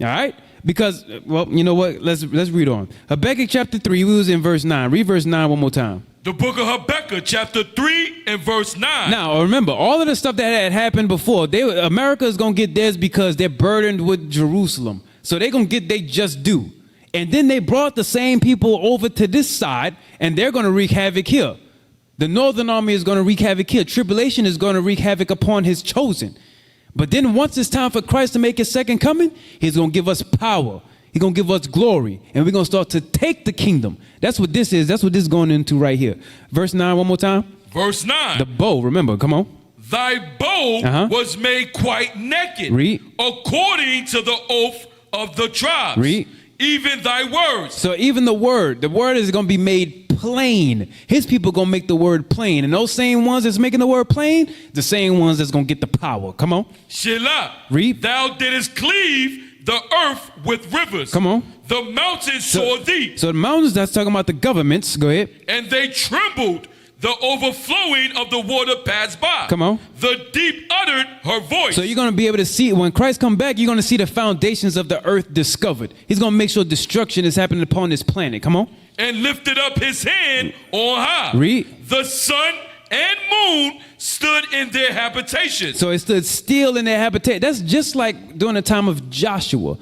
All right? Because, well, you know what? Let's read on. Habakkuk chapter 3, we was in verse 9. Read verse 9 one more time. The book of Habakkuk chapter 3 and verse 9. Now, remember, all of the stuff that had happened before, America is going to get theirs because they're burdened with Jerusalem. So they're going to get they just due. And then they brought the same people over to this side, and they're going to wreak havoc here. The northern army is going to wreak havoc here. Tribulation is going to wreak havoc upon his chosen. But then once it's time for Christ to make his second coming, he's going to give us power. He's going to give us glory. And we're going to start to take the kingdom. That's what this is. That's what this is going into right here. Verse 9 one more time. Verse 9. The bow, remember, come on. Thy bow was made quite naked. Read. According to the oath of the tribes. Read. Even thy words. So even the word is going to be made plain. His people going to make the word plain. And those same ones that's making the word plain, the same ones that's going to get the power. Come on. Shelah. Read. Thou didst cleave the earth with rivers. Come on. The mountains saw thee. So the mountains, that's talking about the governments. Go ahead. And they trembled. The overflowing of the water passed by. Come on. The deep uttered her voice. So you're going to be able to see, when Christ come back, you're going to see the foundations of the earth discovered. He's going to make sure destruction is happening upon this planet. Come on. And lifted up his hand on high. Read. The sun and moon stood in their habitation. So it stood still in their habitation. That's just like during the time of Joshua.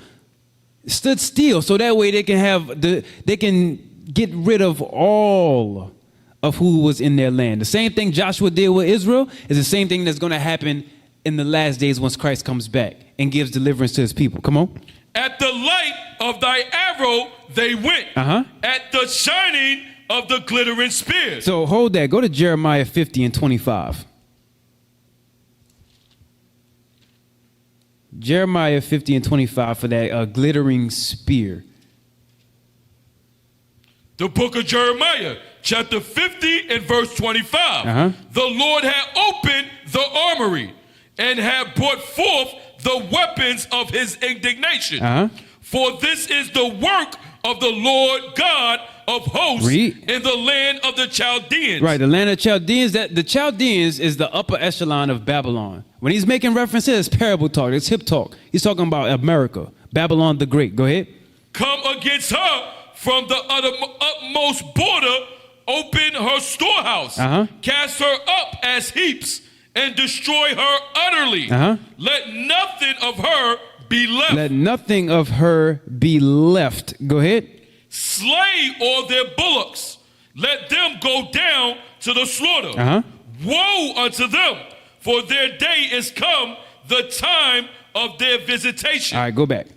It stood still so that way they can get rid of all of who was in their land. The same thing Joshua did with Israel is the same thing that's going to happen in the last days once Christ comes back and gives deliverance to his people. Come on. At the light of thy arrow they went. At the shining of the glittering spear. So hold that. Go to Jeremiah 50 and 25. Jeremiah 50 and 25 for that glittering spear. The book of Jeremiah, chapter 50 and verse 25. The Lord had opened the armory and had brought forth the weapons of his indignation. For this is the work of the Lord God of hosts in the land of the Chaldeans. Right, the land of Chaldeans. The Chaldeans is the upper echelon of Babylon. When he's making references, it's parable talk, it's hip talk. He's talking about America, Babylon the Great. Go ahead. Come against her from the utmost border, open her storehouse, cast her up as heaps, and destroy her utterly. Let nothing of her be left. Let nothing of her be left. Go ahead. Slay all their bullocks. let them go down to the slaughter. Uh-huh. Woe unto them, for their day is come, the time of their visitation. All right, go back.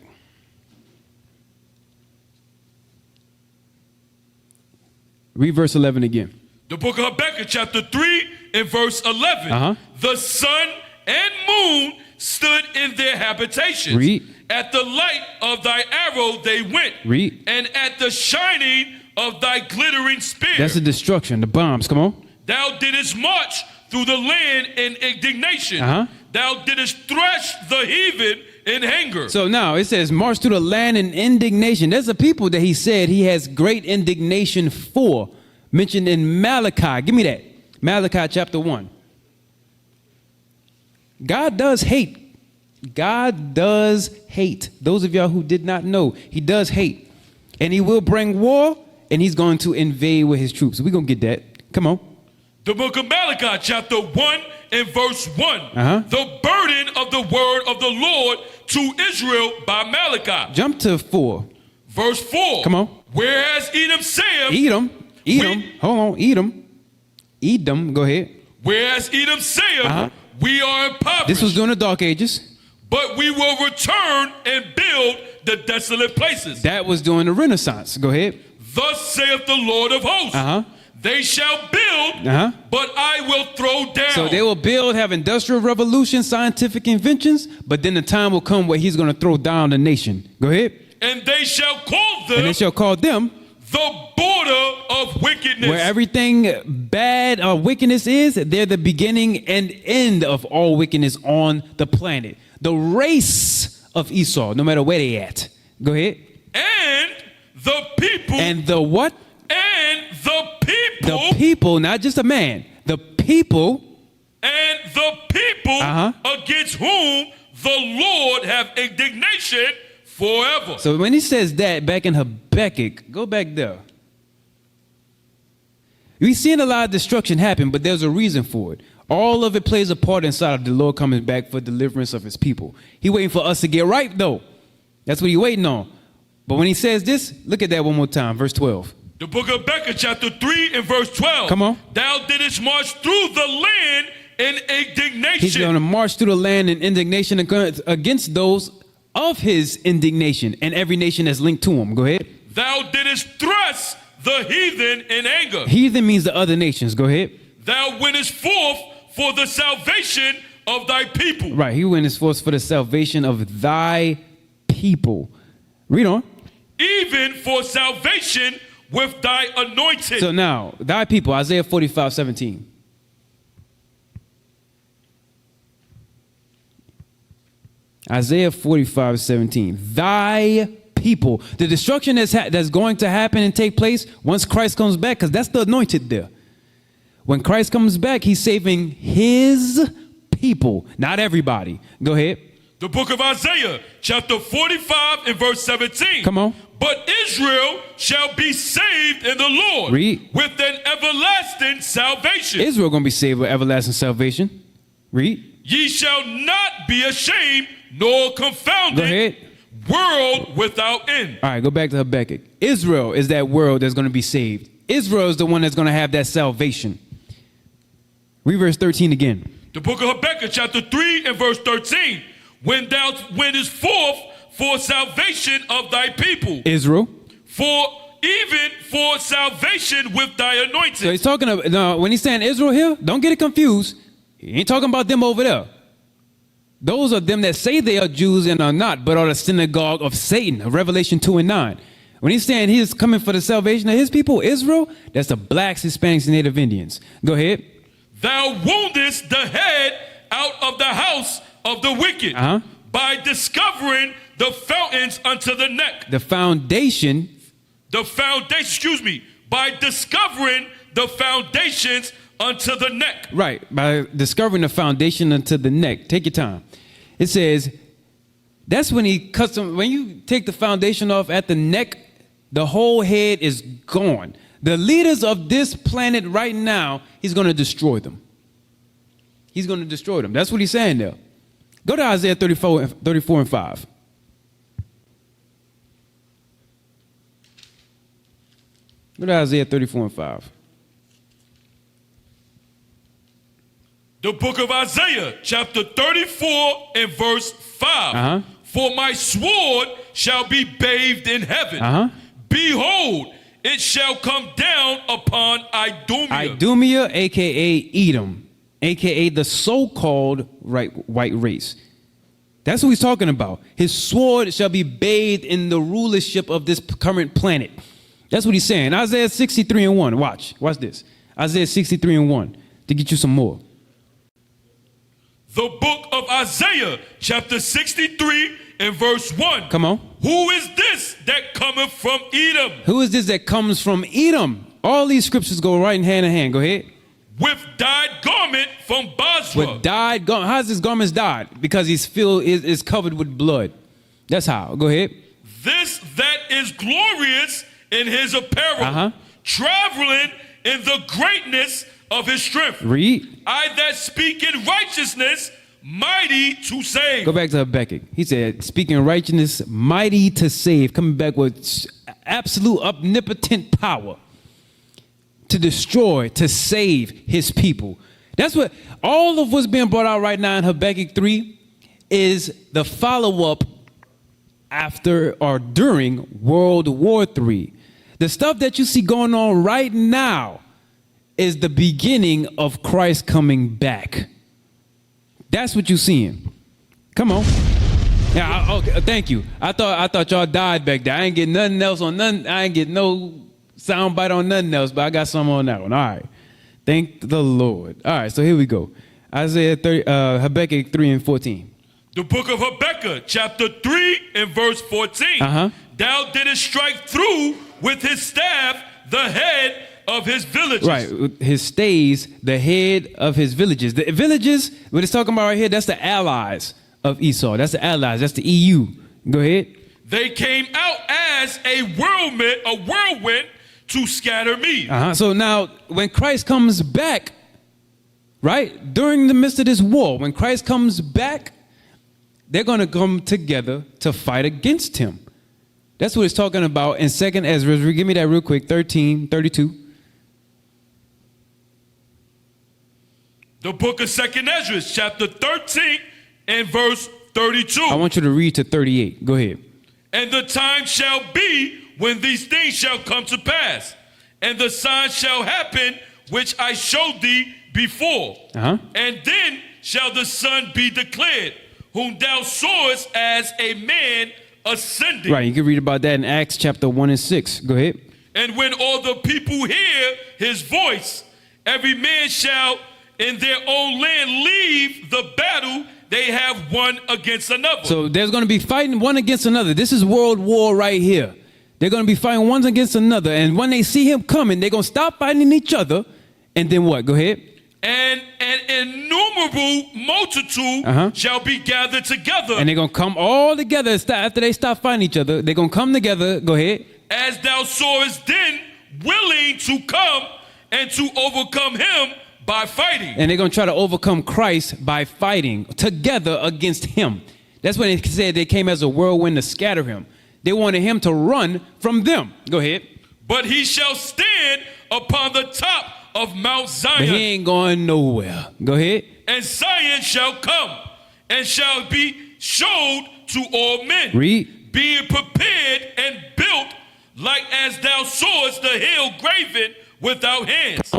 Read verse 11 again. The book of Habakkuk, chapter 3, and verse 11. Uh-huh. The sun and moon stood in their habitations. Read. At the light of thy arrow they went. Read. And at the shining of thy glittering spear. That's the destruction, the bombs. Come on. Thou didst march through the land in indignation. Uh-huh. Thou didst thresh the heathen in anger. So now it says, march through the land in indignation. There's a people that he said he has great indignation for, mentioned in Malachi. Give me that. Malachi chapter 1. God does hate. God does hate. Those of y'all who did not know, he does hate. And he will bring war, and he's going to invade with his troops. We're going to get that. Come on. The book of Malachi, chapter 1 and verse 1. Uh-huh. The burden of the word of the Lord to Israel by Malachi. Jump to 4. Verse 4. Come on. Whereas Edom saith. Edom. Hold on. Edom. Go ahead. Whereas Edom saith, Uh-huh. we are impoverished. This was during the Dark Ages. But we will return and build the desolate places. That was during the Renaissance. Go ahead. Thus saith the Lord of hosts. Uh-huh. They shall build, Uh-huh. but I will throw down. So they will build, have industrial revolution, scientific inventions, but then the time will come where he's going to throw down the nation. Go ahead. And they shall call them And they shall call them the border of wickedness. where everything bad or wickedness is, they're the beginning and end of all wickedness on the planet. The race of Esau, no matter where they at. Go ahead. And the people. And the what? And the people. The people, not just a man. The people. And the people Uh-huh. against whom the Lord have indignation forever. So when he says that back in Habakkuk, go back there. We've seen a lot of destruction happen, but there's a reason for it. All of it plays a part inside of the Lord coming back for deliverance of his people. He waiting for us to get right, though. That's what he waiting on. But when he says this, look at that one more time, verse 12. The book of Habakkuk, chapter 3 and verse 12. Come on. Thou didst march through the land in indignation. He's going to march through the land in indignation against those of his indignation and every nation that's linked to him. Go ahead. Thou didst thrust the heathen in anger. Heathen means the other nations. Go ahead. Thou wentest forth for the salvation of thy people. Right. He went his force for the salvation of thy people. Read on. Even for salvation with thy anointed. So now, thy people, Isaiah 45:17. Isaiah 45:17. Thy people. The destruction that's going to happen and take place once Christ comes back, because that's the anointed there. When Christ comes back, he's saving his people, not everybody. Go ahead. The book of Isaiah, chapter 45 and verse 17. Come on. But Israel shall be saved in the Lord. Read. With an everlasting salvation. Israel going to be saved with everlasting salvation. Read. Ye shall not be ashamed nor confounded. Go ahead. World without end. All right, go back to Habakkuk. Israel is that world that's going to be saved. Israel is the one that's going to have that salvation. Read verse 13 again. The book of Habakkuk, chapter 3 and verse 13. When thou wentest forth for salvation of thy people. Israel. Even for salvation with thy anointed. So he's talking about, no, when he's saying Israel here, don't get it confused. He ain't talking about them over there. Those are them that say they are Jews and are not, but are the synagogue of Satan, Revelation 2 and 9. When he's saying he's coming for the salvation of his people, Israel, that's the blacks, Hispanics, and Native Indians. Go ahead. Thou woundest the head out of the house of the wicked by discovering the fountains unto the neck. The foundation, by discovering the foundations unto the neck. Right, by discovering the foundation unto the neck. Take your time. It says, that's when he cuts them. When you take the foundation off at the neck, the whole head is gone. The leaders of this planet right now, he's going to destroy them. He's going to destroy them. That's what he's saying there. Go to Isaiah 34 and 5. What about Isaiah 34 and 5? The book of Isaiah, chapter 34 and verse 5. For my sword shall be bathed in heaven. Behold, it shall come down upon Idumea. Idumea, a.k.a. Edom, a.k.a. the so-called white race. That's what he's talking about. His sword shall be bathed in the rulership of this current planet. That's what he's saying. Isaiah 63 and 1. Watch this. Isaiah 63 and 1 to get you some more. The book of Isaiah, chapter 63 and verse 1. Come on. Who is this that cometh from Edom? Who is this that comes from Edom? All these scriptures go right in hand. Go ahead. With dyed garment from Basra. With dyed garment. How's his garments dyed? Because he's is covered with blood. That's how. Go ahead. This that is glorious in his apparel, traveling in the greatness of his strength. Read. I that speak in righteousness, mighty to save. Go back to Habakkuk. He said, speaking righteousness, mighty to save. Coming back with absolute omnipotent power to destroy, to save his people. That's what all of what's being brought out right now in Habakkuk 3 is the follow-up after or during World War III. The stuff that you see going on right now is the beginning of Christ coming back. That's what you're seeing. Come on. Yeah, okay, thank you. I thought y'all died back there. I ain't getting nothing else on nothing. I ain't getting no soundbite on nothing else, but I got some on that one. All right. Thank the Lord. All right, so here we go. Habakkuk 3 and 14. The book of Habakkuk, chapter 3 and verse 14. Thou didst strike through with his staff the head of his villages. Right, his stays, the head of his villages. The villages, what it's talking about right here, that's the allies of Esau. That's the allies. That's the EU. Go ahead. They came out as a whirlwind to scatter me. So now, when Christ comes back, right, during the midst of this war, when Christ comes back, they're going to come together to fight against him. That's what it's talking about in 2nd Ezra. Give me that real quick, 13:32. The book of 2nd Ezra, chapter 13 and verse 32. I want you to read to 38. Go ahead. And the time shall be when these things shall come to pass, and the sign shall happen which I showed thee before. And then shall the Son be declared, whom thou sawest as a man ascending. Right, you can read about that in Acts chapter 1 and 6. Go ahead. And when all the people hear his voice, every man shall in their own land leave the battle they have one against another. So there's going to be fighting one against another. This is world war right here. They're going to be fighting one against another. And when they see him coming, they're going to stop fighting each other. And then what? Go ahead. And an innumerable multitude shall be gathered together. And they're going to come all together after they stop fighting each other. They're going to come together. Go ahead. As thou sawest then, willing to come and to overcome him by fighting. And they're going to try to overcome Christ by fighting together against him. That's when they said they came as a whirlwind to scatter him. They wanted him to run from them. Go ahead. But he shall stand upon the top of Mount Zion. But he ain't going nowhere. Go ahead. And Zion shall come and shall be showed to all men. Read. Being prepared and built like as thou sawest the hill graven without hands.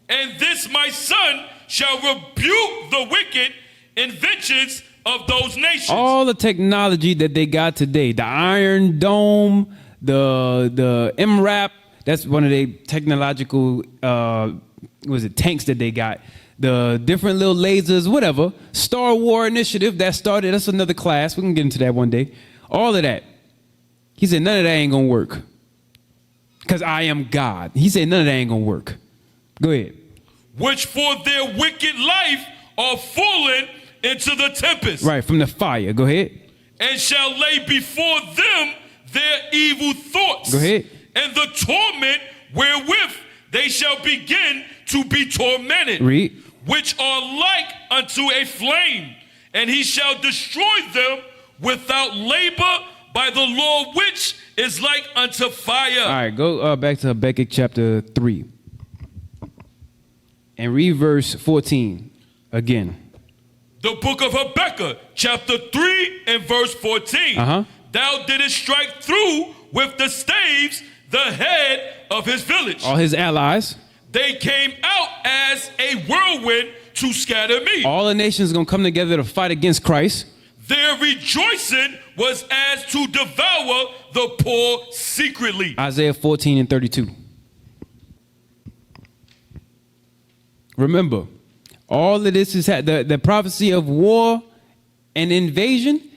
And this my son shall rebuke the wicked inventions of those nations. All the technology that they got today, the Iron Dome, the MRAP, that's one of the technological, tanks that they got. The different little lasers, whatever. Star War Initiative, that started, that's another class. We can get into that one day. All of that. He said, none of that ain't going to work. Because I am God. He said, none of that ain't going to work. Go ahead. Which for their wicked life are fallen into the tempest. Right, from the fire. Go ahead. And shall lay before them their evil thoughts. Go ahead. And the torment wherewith they shall begin to be tormented. Read. Which are like unto a flame. And he shall destroy them without labor by the law which is like unto fire. All right, go back to Habakkuk chapter 3 and read verse 14 again. The book of Habakkuk, chapter 3 and verse 14. Thou didst strike through with the staves the head of his village. All his allies. They came out as a whirlwind to scatter me. All the nations are going to come together to fight against Christ. Their rejoicing was as to devour the poor secretly. Isaiah 14 and 32. Remember, all of this is the prophecy of war and invasion.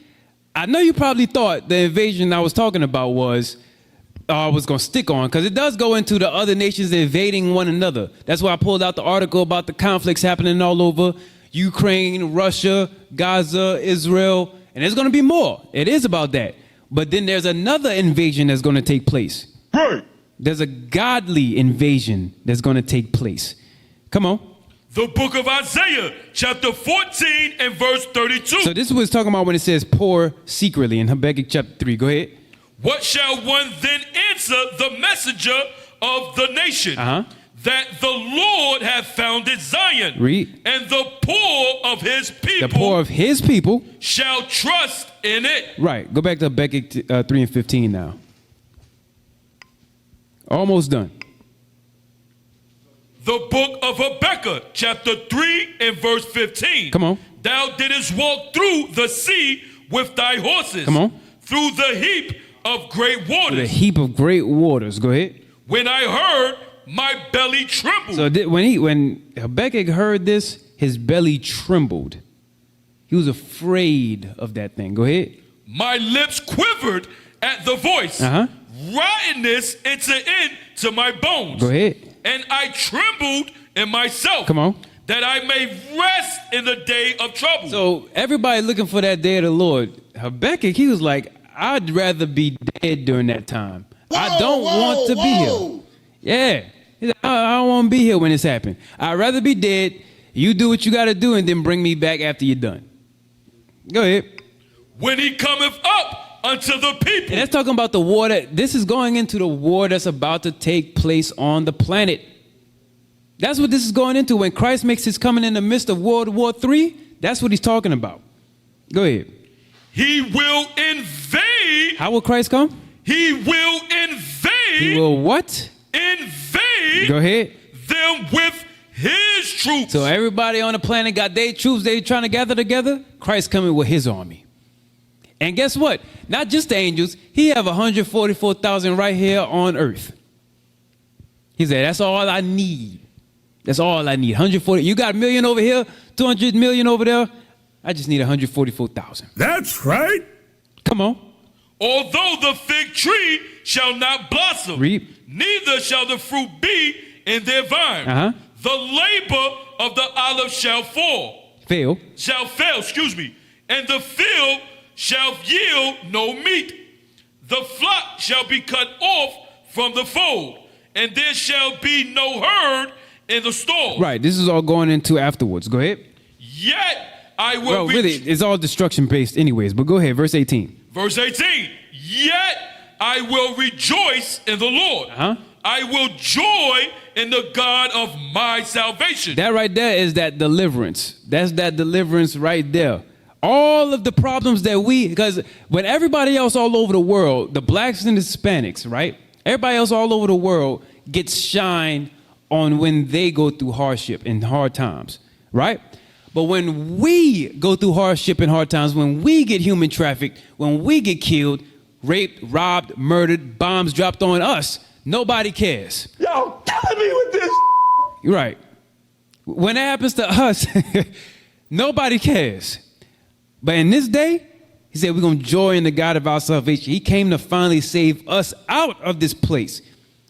I know you probably thought the invasion I was talking about was I was going to stick on, because it does go into the other nations invading one another. That's why I pulled out the article about the conflicts happening all over Ukraine, Russia, Gaza, Israel, and there's going to be more. It is about that. But then there's another invasion that's going to take place. Right. There's a godly invasion that's going to take place. Come on. The book of Isaiah, chapter 14 and verse 32. So this is what it's talking about when it says pour secretly in Habakkuk chapter 3. Go ahead. What shall one then answer the messenger of the nation? That the Lord hath founded Zion. Read. And the poor of his people. The poor of his people. Shall trust in it. Right. Go back to Habakkuk 3 and 15 now. Almost done. The book of Habakkuk, chapter 3 and verse 15. Come on. Thou didst walk through the sea with thy horses. Come on. Through the heap of great waters. With a heap of great waters. Go ahead. When I heard, my belly trembled. So when Habakkuk heard this, his belly trembled. He was afraid of that thing. Go ahead. My lips quivered at the voice. Rottenness entered into my bones. Go ahead. And I trembled in myself. Come on. That I may rest in the day of trouble. So everybody looking for that day of the Lord. Habakkuk, he was like, I'd rather be dead during that time. I don't want to be here. Yeah. He's like, I don't want to be here when this happened. I'd rather be dead. You do what you got to do and then bring me back after you're done. Go ahead. When he cometh up unto the people. And that's talking about the war this is going into the war that's about to take place on the planet. That's what this is going into. When Christ makes his coming in the midst of World War III, that's what he's talking about. Go ahead. He will invade. How will Christ come? He will invade. He will what? Invade. Go ahead. Them with his troops. So everybody on the planet got their troops they trying to gather together. Christ coming with his army. And guess what? Not just the angels. He have 144,000 right here on earth. He said, that's all I need. That's all I need. 140. You got a million over here, 200 million over there. I just need 144,000. That's right. Come on. Although the fig tree shall not blossom, Reap. neither shall the fruit be in their vine. The labor of the olive shall fail, and the field shall yield no meat. The flock shall be cut off from the fold, and there shall be no herd in the stall. Right, this is all going into afterwards. Go ahead. Yet I will Well, really, it's all destruction based anyways, but go ahead, verse 18. Verse 18, yet I will rejoice in the Lord. I will joy in the God of my salvation. That right there is that deliverance. That's that deliverance right there. All of the problems that because when everybody else all over the world, the blacks and the Hispanics, right? Everybody else all over the world gets shine on when they go through hardship and hard times, right? But when we go through hardship and hard times, when we get human trafficked, when we get killed, raped, robbed, murdered, bombs dropped on us, nobody cares. Yo, killing me with this. You're right. When it happens to us, nobody cares. But in this day, he said, we're going to joy in the God of our salvation. He came to finally save us out of this place.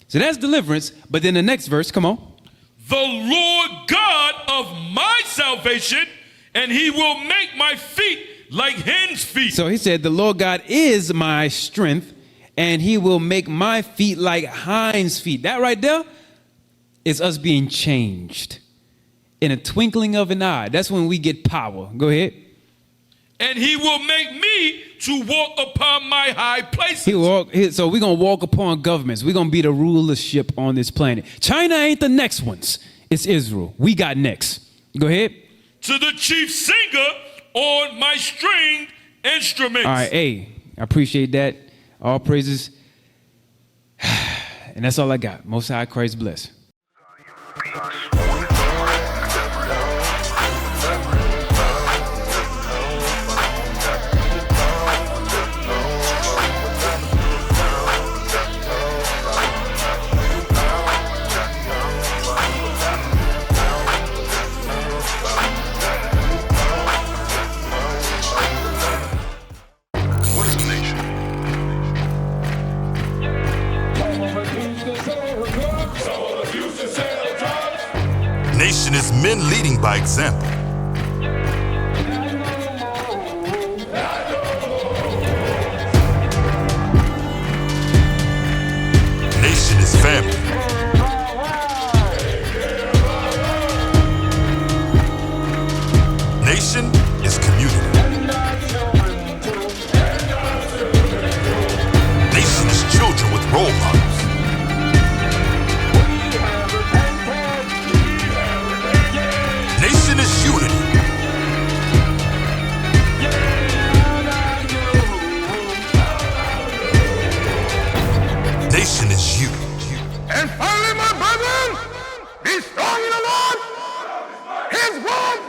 So that's deliverance. But then the next verse, come on. The Lord God of my salvation, and he will make my feet like hen's feet. So he said, the Lord God is my strength, and he will make my feet like hinds' feet. That right there is us being changed in a twinkling of an eye. That's when we get power. Go ahead. And he will make me me to walk upon my high places. So we're going to walk upon governments. We're going to be the rulership on this planet. China ain't the next ones. It's Israel. We got next. Go ahead. To the chief singer on my stringed instruments. All right, hey, I appreciate that. All praises. And that's all I got. Most High Christ bless. Nation is men leading by example. Nation is family. Nation is community. Nation is children with role models. Nation is unity. Nation is you. And finally, my brethren, be strong in the Lord. His word